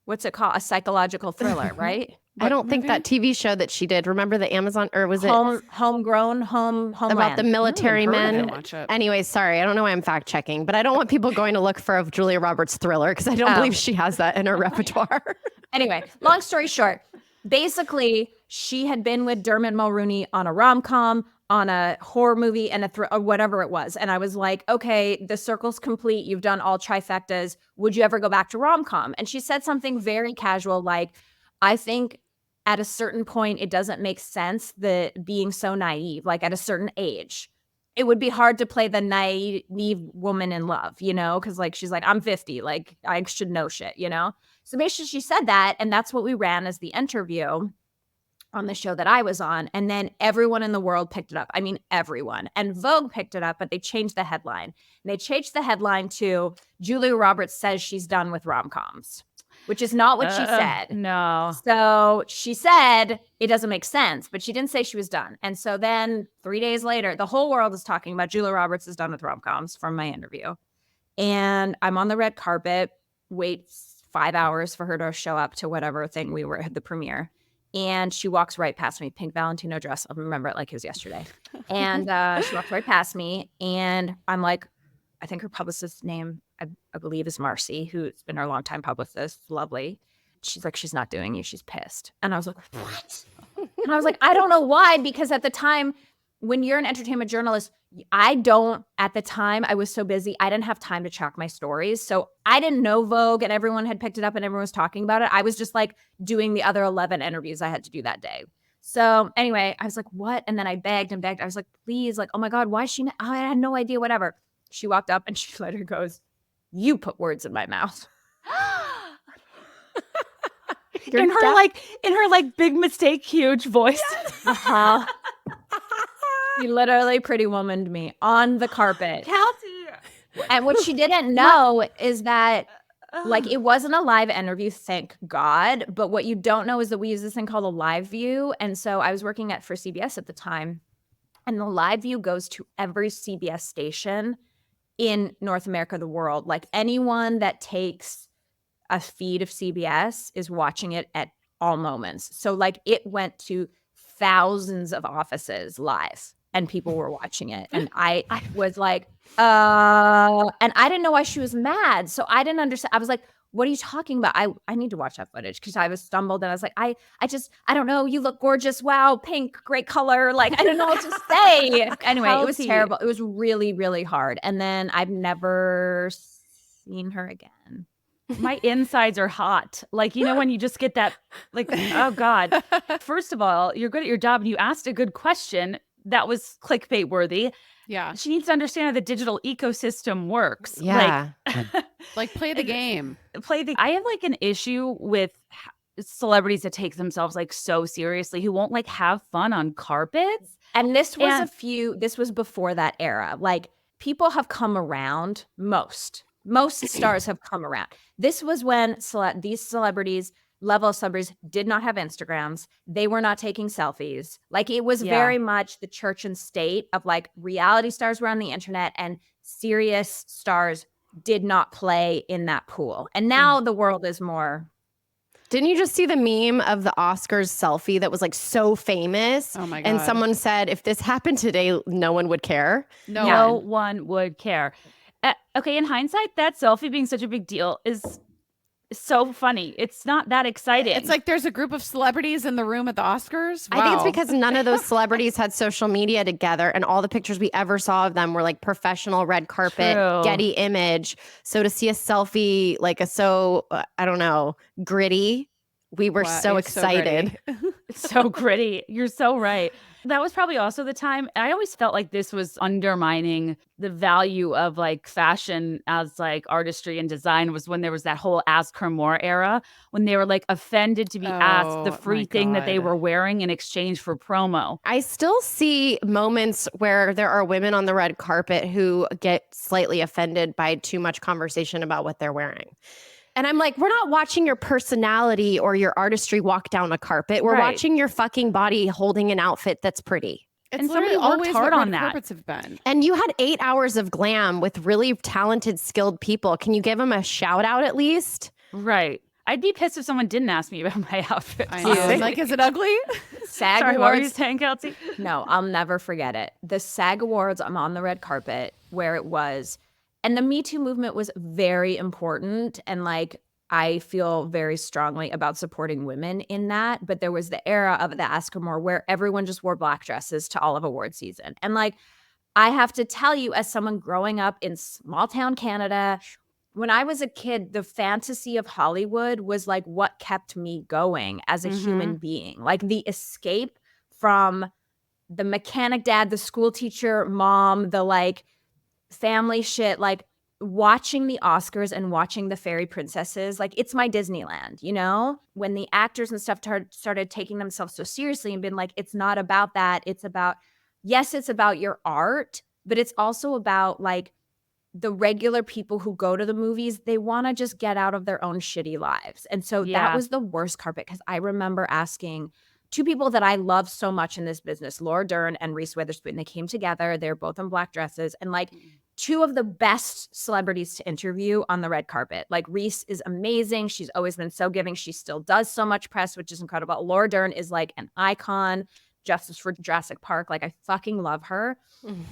What's it called? A psychological thriller, right? I don't think that TV show that she did. Remember the Amazon, or was it homegrown about the military men? Anyway, sorry, I don't know why I'm fact checking, but I don't want people going to look for a Julia Roberts thriller because I don't believe she has that in her repertoire. Anyway, long story short, basically she had been with Dermot Mulroney on a rom-com, on a horror movie, and or whatever it was. And I was like, okay, the circle's complete. You've done all trifectas. Would you ever go back to rom-com? And she said something very casual like, I think at a certain point, it doesn't make sense that being so naive, like at a certain age, it would be hard to play the naive woman in love, you know? Because like, she's like, I'm 50, like I should know shit, you know? So basically she said that, and that's what we ran as the interview on the show that I was on. And then everyone in the world picked it up. I mean, everyone. And Vogue picked it up, but they changed the headline. And they changed the headline to Julia Roberts says she's done with rom-coms. which is not what she said. No. So she said it doesn't make sense, but she didn't say she was done. And so then 3 days later, the whole world is talking about Julia Roberts is done with rom-coms from my interview. And I'm on the red carpet, wait 5 hours for her to show up to whatever thing we were at the premiere. And she walks right past me, pink Valentino dress. I'll remember it like it was yesterday. And she walks right past me. And I'm like, I think her publicist's name, I believe, is Marcy, who's been our longtime publicist. Lovely. She's like, she's not doing you. She's pissed. And I was like, what? And I was like, I don't know why. Because at the time, when you're an entertainment journalist, at the time, I was so busy, I didn't have time to check my stories. So I didn't know Vogue and everyone had picked it up and everyone was talking about it. I was just like doing the other 11 interviews I had to do that day. So anyway, I was like, what? And then I begged and begged. I was like, please, like, oh my God, why is she not? I had no idea, whatever. She walked up and she later goes, you put words in my mouth. in her big mistake, huge voice. Uh-huh. She literally pretty womaned me on the carpet. Keltie. And what she didn't know is that like it wasn't a live interview, thank God. But what you don't know is that we use this thing called a live view. And so I was working for CBS at the time. And the live view goes to every CBS station in North America, the world. Like anyone that takes a feed of CBS is watching it at all moments. So like it went to thousands of offices live and people were watching it. And I was like, and I didn't know why she was mad. So I didn't understand. I was like, what are you talking about? I need to watch that footage because I was stumbled and I was like, I don't know. You look gorgeous. Wow. Pink, great color. Like, I don't know what to say. Anyway, it was terrible. It was really, really hard. And then I've never seen her again. My insides are hot. Like, you know, when you just get that, like, oh God. First of all, you're good at your job and you asked a good question that was clickbait worthy. Yeah. She needs to understand how the digital ecosystem works. Yeah. Like play the game. I have like an issue with celebrities that take themselves like so seriously, who won't like have fun on carpets. And this was before that era. Like people have come around. Most stars have come around. This was when these celebrities, level of celebrities, did not have Instagrams. They were not taking selfies. Like it was very much the church and state of like reality stars were on the internet and serious stars did not play in that pool. And now the world is more. Didn't you just see the meme of the Oscars selfie that was like so famous? Oh my God. And someone said, if this happened today, no one would care. No one would care. Okay, in hindsight, that selfie being such a big deal is so funny. It's not that exciting. It's like there's a group of celebrities in the room at the Oscars. Wow. I think it's because none of those celebrities had social media together, and all the pictures we ever saw of them were like professional red carpet, Getty image. So to see a selfie like I don't know, gritty, we were so excited. It's so gritty. You're so right. That was probably also the time. I always felt like this was undermining the value of like fashion as like artistry and design, was when there was that whole Ask Her More era, when they were like offended to be asked the free thing that they were wearing in exchange for promo. I still see moments where there are women on the red carpet who get slightly offended by too much conversation about what they're wearing. And I'm like, we're not watching your personality or your artistry walk down a carpet. We're watching your fucking body holding an outfit that's pretty. It's and somebody literally worked always hard what on red that. Carpets have been. And you had 8 hours of glam with really talented, skilled people. Can you give them a shout out at least? Right. I'd be pissed if someone didn't ask me about my outfit. I know. Like, is it ugly? SAG Sorry, Awards. what were you saying, Keltie? No, I'll never forget it. The SAG Awards, I'm on the red carpet where it was. And the Me Too movement was very important. And like, I feel very strongly about supporting women in that. But there was the era of the Ask Her More where everyone just wore black dresses to all of award season. And like, I have to tell you, as someone growing up in small town Canada, when I was a kid, the fantasy of Hollywood was like what kept me going as a human being. Like the escape from the mechanic dad, the school teacher mom, the like family shit, like watching the Oscars and watching the fairy princesses, like it's my Disneyland, you know? When the actors and stuff started taking themselves so seriously and been like, it's not about that. It's about, yes, it's about your art, but it's also about like the regular people who go to the movies, they want to just get out of their own shitty lives. And so that was the worst carpet, because I remember asking two people that I love so much in this business, Laura Dern and Reese Witherspoon. They came together. They're both in black dresses, and like two of the best celebrities to interview on the red carpet. Like Reese is amazing. She's always been so giving. She still does so much press, which is incredible. Laura Dern is like an icon. Justice for Jurassic Park. Like, I fucking love her.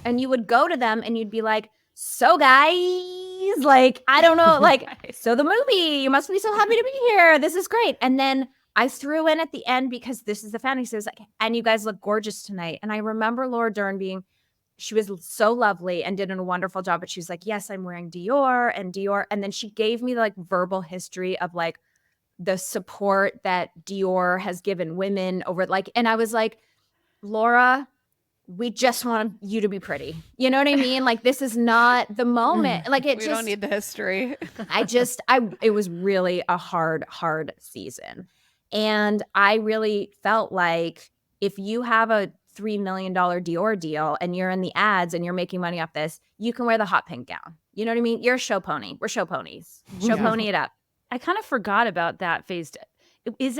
And you would go to them and you'd be like, so guys, like, I don't know, like, so the movie, you must be so happy to be here. This is great. And then I threw in at the end, because this is the fantasy, it was like, and you guys look gorgeous tonight. And I remember Laura Dern she was so lovely and did a wonderful job, but she was like, yes, I'm wearing Dior. And then she gave me like verbal history of like the support that Dior has given women over, like, and I was like, Laura, we just want you to be pretty. You know what I mean? Like, this is not the moment. Like, We don't need the history. it was really a hard season. And I really felt like if you have a $3 million Dior deal and you're in the ads and you're making money off this, you can wear the hot pink gown. You know what I mean? You're a show pony. We're show ponies. Show pony it up. I kind of forgot about that phase.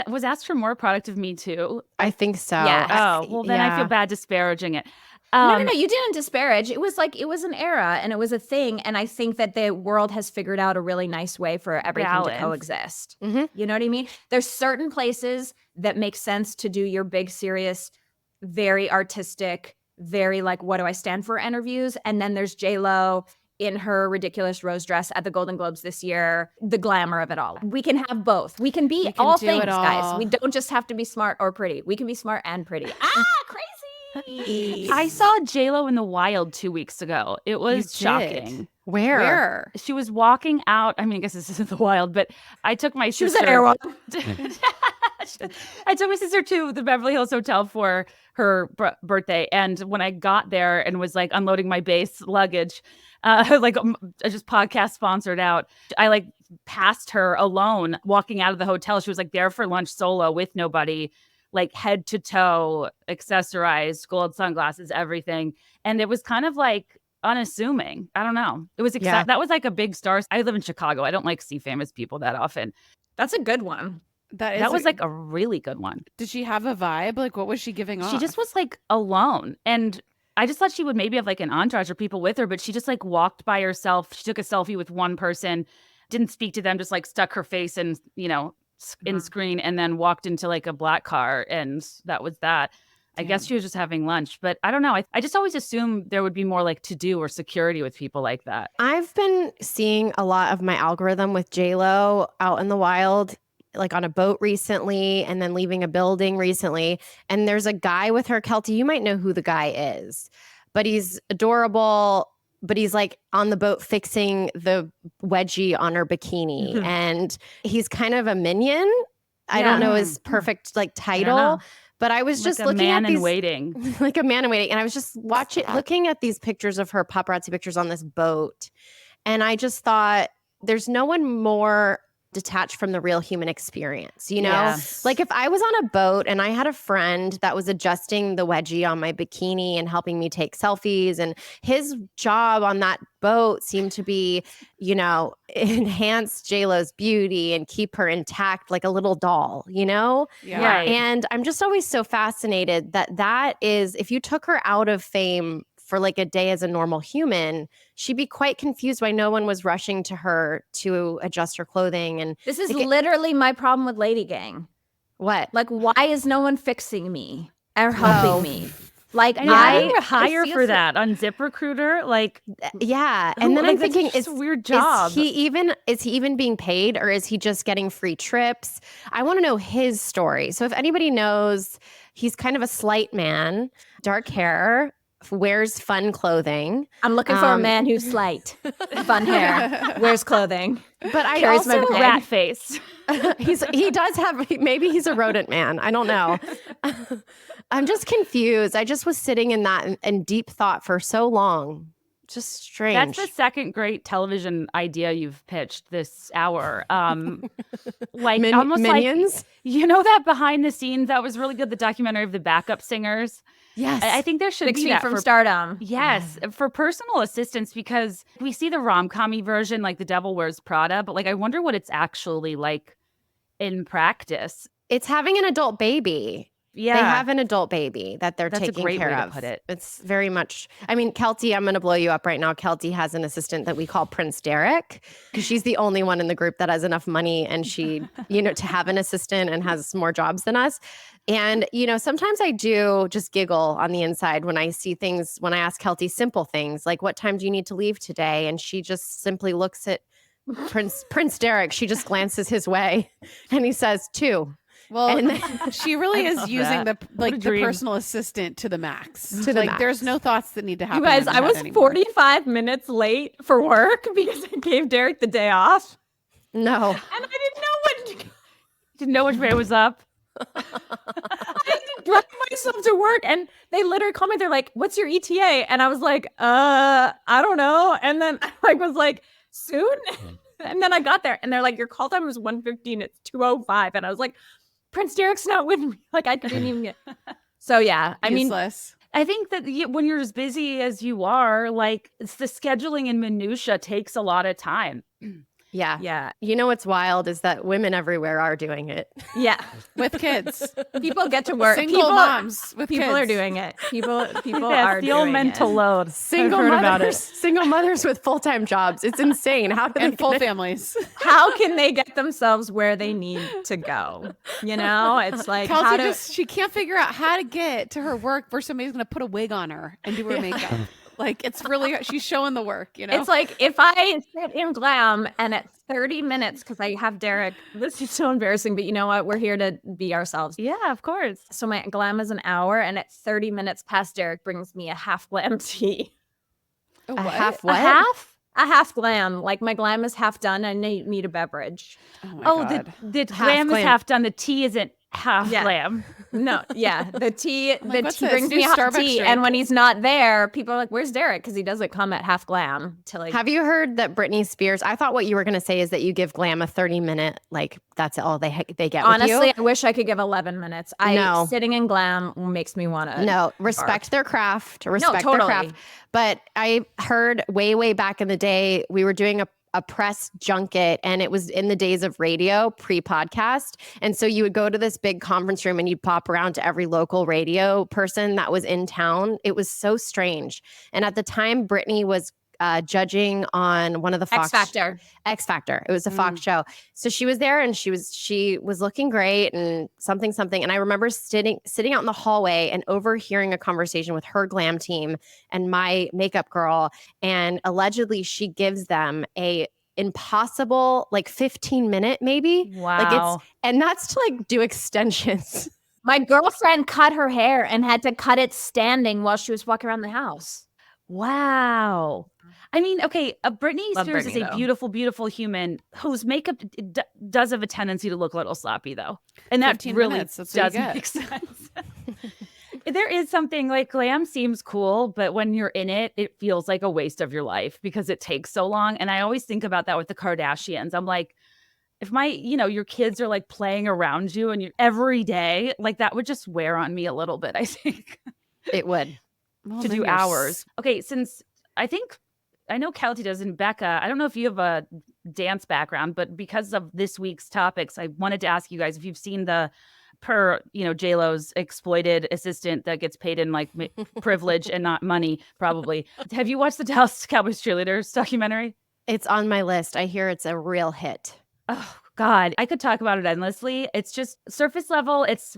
Was asked for more product of Me Too? I think so. Yes. Oh, well, then I feel bad disparaging it. No, you didn't disparage. It was like, it was an era and it was a thing. And I think that the world has figured out a really nice way for everything to coexist. You know what I mean? There's certain places that make sense to do your big, serious, very artistic, very like, what do I stand for interviews? And then there's J-Lo in her ridiculous rose dress at the Golden Globes this year, the glamour of it all. We can have both. We can be all things, guys. We don't just have to be smart or pretty. We can be smart and pretty. Crazy. I saw J-Lo in the wild 2 weeks ago. It was shocking. Where? She was walking out. I mean, I guess this isn't the wild, but I took my sister. She was at Air One. I took my sister to the Beverly Hills Hotel for her birthday. And when I got there and was like unloading my base luggage, just podcast sponsored out, I like passed her alone walking out of the hotel. She was like there for lunch solo with nobody, like head to toe, accessorized, gold sunglasses, everything. And it was kind of like unassuming. I don't know. It was that was like a big star. I live in Chicago. I don't like see famous people that often. That's a good one. That was like a really good one. Did she have a vibe? Like, what was she giving off? She just was like alone. And I just thought she would maybe have like an entourage or people with her, but she just like walked by herself. She took a selfie with one person, didn't speak to them, just like stuck her face in, in screen, and then walked into like a black car. And that was that. I guess she was just having lunch, but I don't know. I just always assumed there would be more like to do or security with people like that. I've been seeing a lot of my algorithm with J-Lo out in the wild, like on a boat recently, and then leaving a building recently. And there's a guy with her, Keltie. You might know who the guy is, but he's adorable. But he's like on the boat fixing the wedgie on her bikini, and he's kind of a minion. I don't know his perfect like title. But I was just looking at these, like a man in waiting. And I was just looking at these pictures of her, paparazzi pictures on this boat. And I just thought, there's no one more detached from the real human experience, you know? Yes. Like if I was on a boat and I had a friend that was adjusting the wedgie on my bikini and helping me take selfies, and his job on that boat seemed to be, enhance J-Lo's beauty and keep her intact like a little doll, Yeah. Right. And I'm just always so fascinated that is, if you took her out of fame for like a day as a normal human, she'd be quite confused why no one was rushing to her to adjust her clothing. And this is literally my problem with LadyGang. What? Like, why is no one fixing me or helping me? Like, I hire for that on ZipRecruiter. Like, yeah. And then I'm thinking, it's a weird job. Is he even being paid, or is he just getting free trips? I want to know his story. So if anybody knows, he's kind of a slight man, dark hair, wears fun clothing. I'm looking for a man who's slight, fun hair, wears clothing, but I carries also my rat face. he does have, maybe he's a rodent man. I don't know. I'm just confused. I just was sitting in that in deep thought for so long. Just strange. That's the second great television idea you've pitched this hour. Like almost Minions? like, that behind the scenes, that was really good. The documentary of the backup singers. Yes. I think there should 6 be feet that from for stardom. Yes, for personal assistants, because we see the rom-com-y version, like The Devil Wears Prada, but like I wonder what it's actually like in practice. It's having an adult baby. Yeah, They have an adult baby that they're That's a taking great care way to of. put it. It's very much, I mean, Keltie, I'm going to blow you up right now. Keltie has an assistant that we call Prince Derek because she's the only one in the group that has enough money and she, to have an assistant and has more jobs than us. And, sometimes I do just giggle on the inside when I see things, when I ask Keltie simple things like, what time do you need to leave today? And she just simply looks at Prince Derek. She just glances his way and he says 2. Well, she really is using that. the personal assistant to the max. To the max. There's no thoughts that need to happen. You guys, in I that was anymore. 45 minutes late for work because I gave Derek the day off. No. And I Didn't know which way was up. I had to drive myself to work, and they literally called me. They're like, "What's your ETA?" And I was like, I don't know." And then I was like, "Soon." And then I got there, and they're like, "Your call time was 1:15. It's 2:05." And I was like, "Prince Derek's not with me." Like I didn't even get. So yeah, I mean, Useless. I think that when you're as busy as you are, like it's the scheduling and minutia takes a lot of time. Yeah. yeah, You know what's wild is that women everywhere are doing it. yeah. With kids. People get to work. Single moms with People kids. are doing it. People Yes, are the old doing mental it. load. Single I've heard mothers, about it. single mothers with full-time jobs. It's insane. How do And they full get families. How can they get themselves where they need to go? It's like Keltie she can't figure out how to get to her work where somebody's going to put a wig on her and do her makeup. Like it's really, she's showing the work, It's like if I sit in glam and at 30 minutes, because I have Derek, this is so embarrassing, but you know what? We're here to be ourselves. Yeah, of course. So my glam is an hour, and at 30 minutes past, Derek brings me a half glam tea. a half what? A half glam. Like my glam is half done. I need a beverage. oh my Oh, God. the Half glam is glam. half done. The tea isn't half Yeah. glam. No, yeah. The tea, Like, what's tea this? brings New me a hot Starbucks tea. drink? And when he's not there, people are like, "Where's Derek?" Because he doesn't come at half glam till like. Have you heard that Britney Spears, I thought what you were going to say is that you give glam a 30-minute, like that's all they get Honestly, with I wish I could give 11 minutes. No. Sitting in glam makes me want to. you. No, respect their craft, respect totally. their craft. But I heard way back in the day, we were doing a press junket and it was in the days of radio pre-podcast. And so you would go to this big conference room and you'd pop around to every local radio person that was in town. It was so strange. And at the time, Britney was judging on one of the Fox X Factor. It was a Fox show. So she was there and she was looking great and something. And I remember sitting out in the hallway and overhearing a conversation with her glam team and my makeup girl. And allegedly she gives them a impossible, like 15-minute maybe. Wow. And that's to like do extensions. My girlfriend cut her hair and had to cut it standing while she was walking around the house. Wow. I mean, okay, Britney Love Spears Britney, is a though. beautiful, beautiful human whose makeup does have a tendency to look a little sloppy, though. And that 15 really minutes, that's what you does get. make sense. There is something like glam seems cool, but when you're in it, it feels like a waste of your life because it takes so long. And I always think about that with the Kardashians. I'm like, if your kids are like playing around you and you every day, like that would just wear on me a little bit, I think. It would. Well, To then do you're hours. Okay, since I know Keltie does and Becca, I don't know if you have a dance background, but because of this week's topics, I wanted to ask you guys if you've seen the J-Lo's exploited assistant that gets paid in like privilege and not money, probably. Have you watched the Dallas Cowboys cheerleaders documentary? It's on my list. I hear it's a real hit. Oh, God. I could talk about it endlessly. It's just surface level. It's,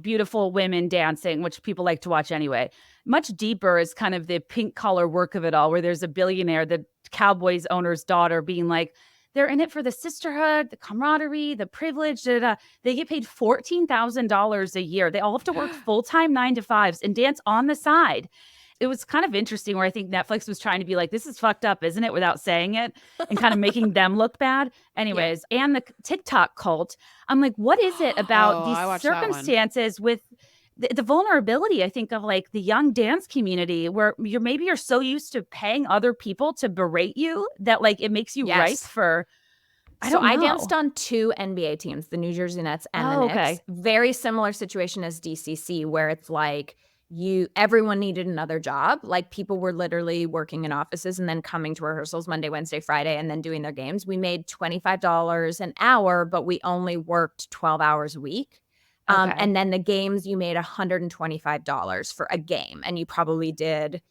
beautiful women dancing, which people like to watch anyway. Much deeper is kind of the pink collar work of it all, where there's a billionaire, the Cowboys owner's daughter, being like, they're in it for the sisterhood, the camaraderie, the privilege. They get paid $14,000 a year. They all have to work full-time 9-to-5s and dance on the side. It was kind of interesting where I think Netflix was trying to be like, this is fucked up, isn't it? Without saying it and kind of making them look bad. Anyways, and the TikTok cult. I'm like, what is it about I these watched that one. circumstances with the vulnerability, I think, of like the young dance community where you're so used to paying other people to berate you that like it makes you ripe for. I danced on 2 NBA teams, the New Jersey Nets and the Knicks. Okay. Very similar situation as DCC, where it's like everyone needed another job. Like people were literally working in offices and then coming to rehearsals Monday, Wednesday, Friday, and then doing their games. We made $25 an hour, but we only worked 12 hours a week. Okay. And then the games, you made $125 for a game, and you probably did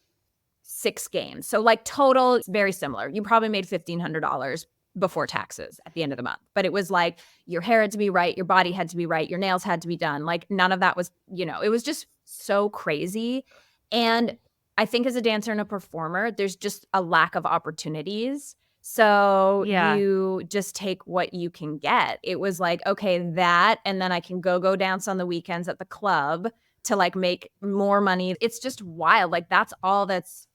6 games. So like total, very similar. You probably made $1,500 before taxes at the end of the month. But it was like your hair had to be right, your body had to be right, your nails had to be done. Like none of that was, it was just so crazy. And I think as a dancer and a performer, there's just a lack of opportunities. So you just take what you can get. It was like, okay, that, and then I can go dance on the weekends at the club to like make more money. It's just wild. Like that's all that's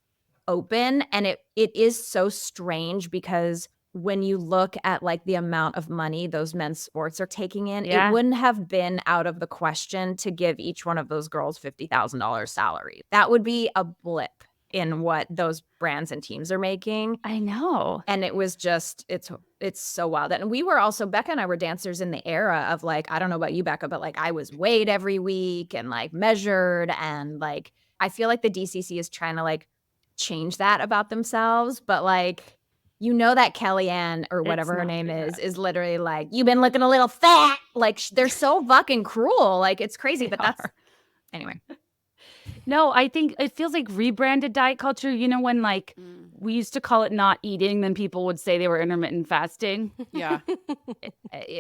open. And it is so strange because when you look at like the amount of money those men's sports are taking in, it wouldn't have been out of the question to give each one of those girls $50,000 salary. That would be a blip in what those brands and teams are making. I know. And it was just, it's so wild. And we were also, Becca and I were dancers in the era of like, I don't know about you, Becca, but like I was weighed every week and like measured. And like, I feel like the DCC is trying to like change that about themselves. But like, that Kellyanne or whatever her name is literally like, you've been looking a little fat. Like they're so fucking cruel. Like it's crazy, but that's anyway. No, I think it feels like rebranded diet culture. When like we used to call it not eating, then people would say they were intermittent fasting. Yeah.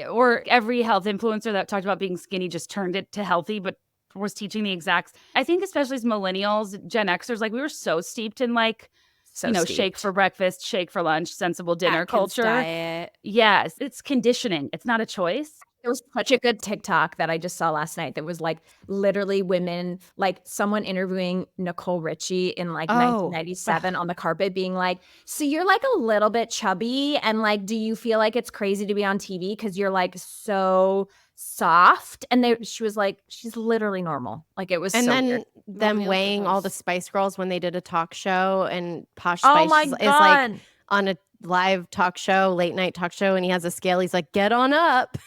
Or every health influencer that talked about being skinny just turned it to healthy, but was teaching the exacts. I think especially as millennials, Gen Xers, like we were so steeped in like, shake for breakfast, shake for lunch, sensible dinner Atkins culture. Diet. Yes, it's conditioning. It's not a choice. There was such a good TikTok that I just saw last night that was like literally women, like someone interviewing Nicole Richie in like 1997 on the carpet being like, so you're like a little bit chubby and like, do you feel like it's crazy to be on TV because you're like so soft? And she was like, she's literally normal. Like it was and so then weird. them Millennial weighing all the pickles. Spice Girls when they did a talk show, and Posh Oh Spice my is like God. on a live talk show, late night talk show, and he has a scale. He's like, get on up.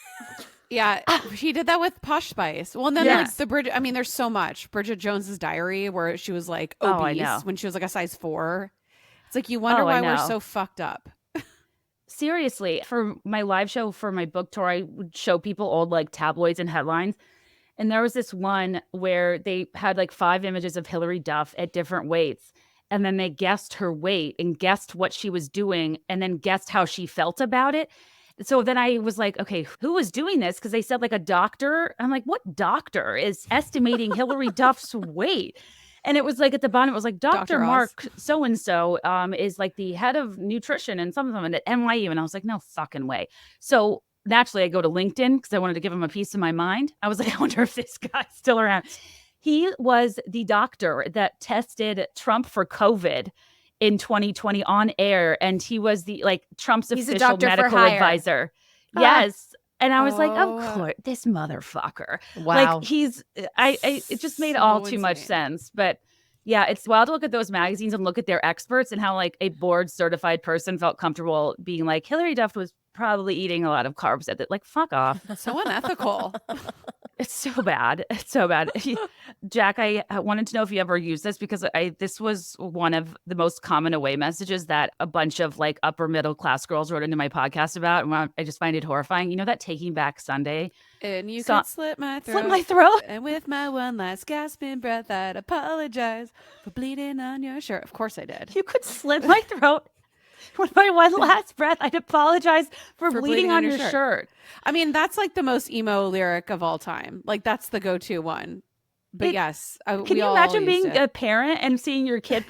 Yeah, he did that with Posh Spice. Well, and then like the Bridget, I mean, there's so much. Bridget Jones's Diary, where she was like obese when she was like a size 4. It's like you wonder why we're so fucked up. Seriously, for my live show for my book tour, I would show people old like tabloids and headlines. And there was this one where they had like 5 images of Hillary Duff at different weights. And then they guessed her weight and guessed what she was doing and then guessed how she felt about it. So then I was like, okay, who was doing this? Because they said like a doctor. I'm like, what doctor is estimating Hillary Duff's weight? And it was like at the bottom, it was like Dr. Mark so-and-so is like the head of nutrition and something at NYU. And I was like, no fucking way. So naturally I go to LinkedIn because I wanted to give him a piece of my mind. I was like, I wonder if this guy's still around. He was the doctor that tested Trump for COVID in 2020 on air. And he was the like Trump's official medical advisor. Yes. And I was like, of course, this motherfucker. Wow. Like it just made all too much sense. But yeah, it's wild to look at those magazines and look at their experts and how like a board certified person felt comfortable being like, Hillary Duff was probably eating a lot of carbs at it. Like, fuck off. So unethical. It's so bad. It's so bad. Jack, I wanted to know if you ever used this because this was one of the most common away messages that a bunch of like upper middle class girls wrote into my podcast about. And I just find it horrifying. You know that Taking Back Sunday? And you could slit my throat. Slit my throat. And with my one last gasping breath, I'd apologize for bleeding on your shirt. Of course I did. You could slit my throat. With my one last breath, I'd apologize for bleeding on your shirt. I mean, that's like the most emo lyric of all time. Like that's the go-to one. But yes, can you imagine being a parent and seeing your kid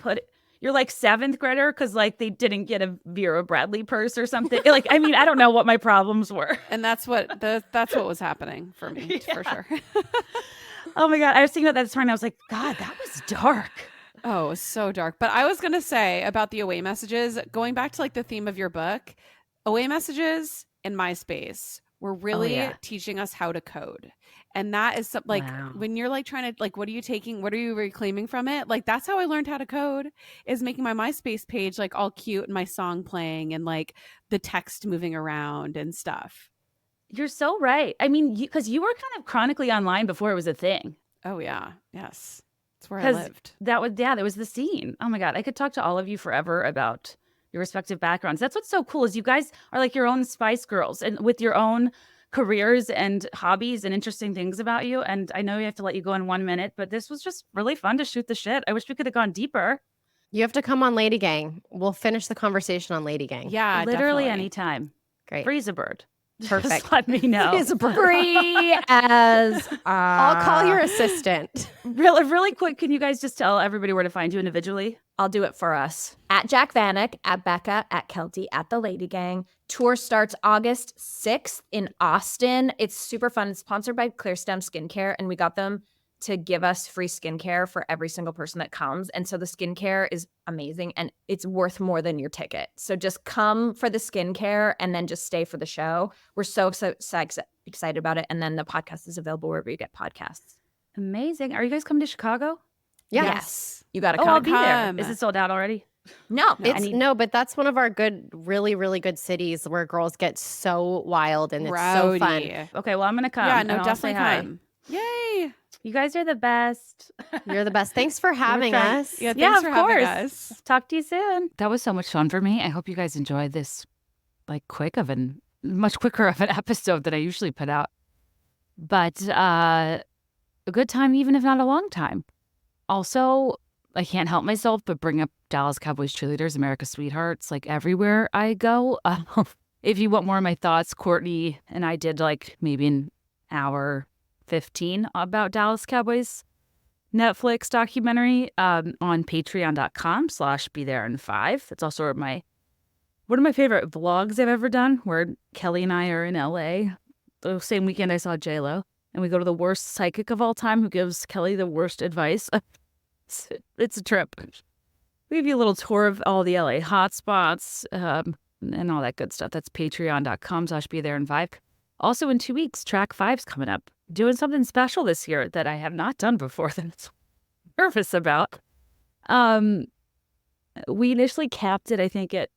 you're like 7th grader because like they didn't get a Vera Bradley purse or something. Like, I mean, I don't know what my problems were. And that's what was happening for me for sure. Oh my God. I was thinking about that this morning. I was like, God, that was dark. Oh, it was so dark. But I was going to say about the away messages, going back to like the theme of your book, away messages in MySpace were really teaching us how to code. And that is like when you're like trying to like, what are you taking? What are you reclaiming from it? Like, that's how I learned how to code, is making my MySpace page like all cute and my song playing and like the text moving around and stuff. You're so right. I mean, because you were kind of chronically online before it was a thing. Oh, yeah. Yes. That's where I lived. That was the scene. Oh my God. I could talk to all of you forever about your respective backgrounds. That's what's so cool is you guys are like your own Spice Girls and with your own careers and hobbies and interesting things about you. And I know you have to let you go in 1 minute, but this was just really fun to shoot the shit. I wish we could have gone deeper. You have to come on LadyGang. We'll finish the conversation on LadyGang. Yeah, literally definitely. anytime. Great. Freeze a bird. Perfect. Just let me know. Freeze a bird. Free as I'll call your assistant. Really quick, can you guys just tell everybody where to find you individually? I'll do it for us. At Jac Vanek, at Becca, at Keltie, at the LadyGang. Tour starts August 6th in Austin. It's super fun. It's sponsored by ClearStem Skincare, and we got them to give us free skincare for every single person that comes. And so the skincare is amazing, and it's worth more than your ticket. So just come for the skincare and then just stay for the show. We're so excited about it. And then the podcast is available wherever you get podcasts. Amazing. Are you guys coming to Chicago? Yes. You got to Oh, come. I'll be there. come. Is it sold out already? No, No, but that's one of our good, really, really good cities where girls get so wild and it's so fun. Rowdy. Okay, well, I'm going to come. Yeah, and no, I'll say definitely hi. come. Yay. You guys are the best. You're the best. Thanks for having us. Yeah, thanks Yeah, for of having course. us. Talk to you soon. That was so much fun for me. I hope you guys enjoyed this much quicker of an episode than I usually put out. But a good time, even if not a long time. Also, I can't help myself but bring up Dallas Cowboys cheerleaders, America's sweethearts, like everywhere I go. If you want more of my thoughts, Courtney and I did like maybe an hour 15 about Dallas Cowboys Netflix documentary on patreon.com/BeThereIn5. That's also one of my favorite vlogs I've ever done, where Kelly and I are in LA. The same weekend I saw J-Lo, and we go to the worst psychic of all time who gives Kelly the worst advice. It's a trip. We give you a little tour of all the LA hotspots and all that good stuff. That's patreon.com/BeThereIn5. Also in 2 weeks, track 5's coming up. Doing something special this year that I have not done before that I'm nervous about. We initially capped it, I think, at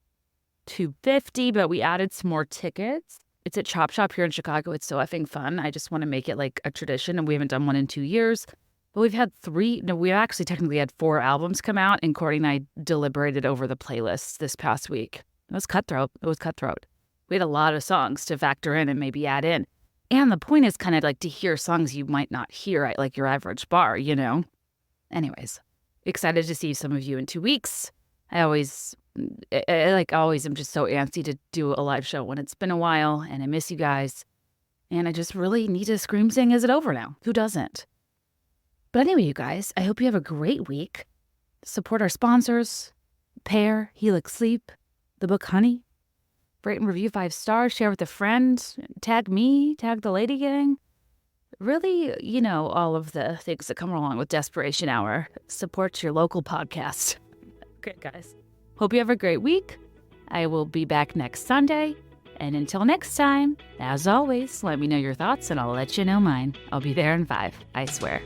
$250, but we added some more tickets. It's at Chop Shop here in Chicago. It's so effing fun. I just want to make it like a tradition, and we haven't done one in 2 years. But we've had we actually technically had 4 albums come out, and Courtney and I deliberated over the playlists this past week. It was cutthroat. We had a lot of songs to factor in and maybe add in. And the point is kind of like to hear songs you might not hear at like your average bar, you know? Anyways, excited to see some of you in 2 weeks. I like always am just so antsy to do a live show when it's been a while, and I miss you guys. And I just really need to scream sing, is it over now? Who doesn't? But anyway, you guys, I hope you have a great week. Support our sponsors, Pear, Helix Sleep, the book Honey. Rate and review 5 stars, share with a friend, tag me, tag the LadyGang. Really, all of the things that come along with Desperation Hour. Support your local podcast. Okay, guys. Hope you have a great week. I will be back next Sunday. And until next time, as always, let me know your thoughts and I'll let you know mine. I'll be there in 5, I swear.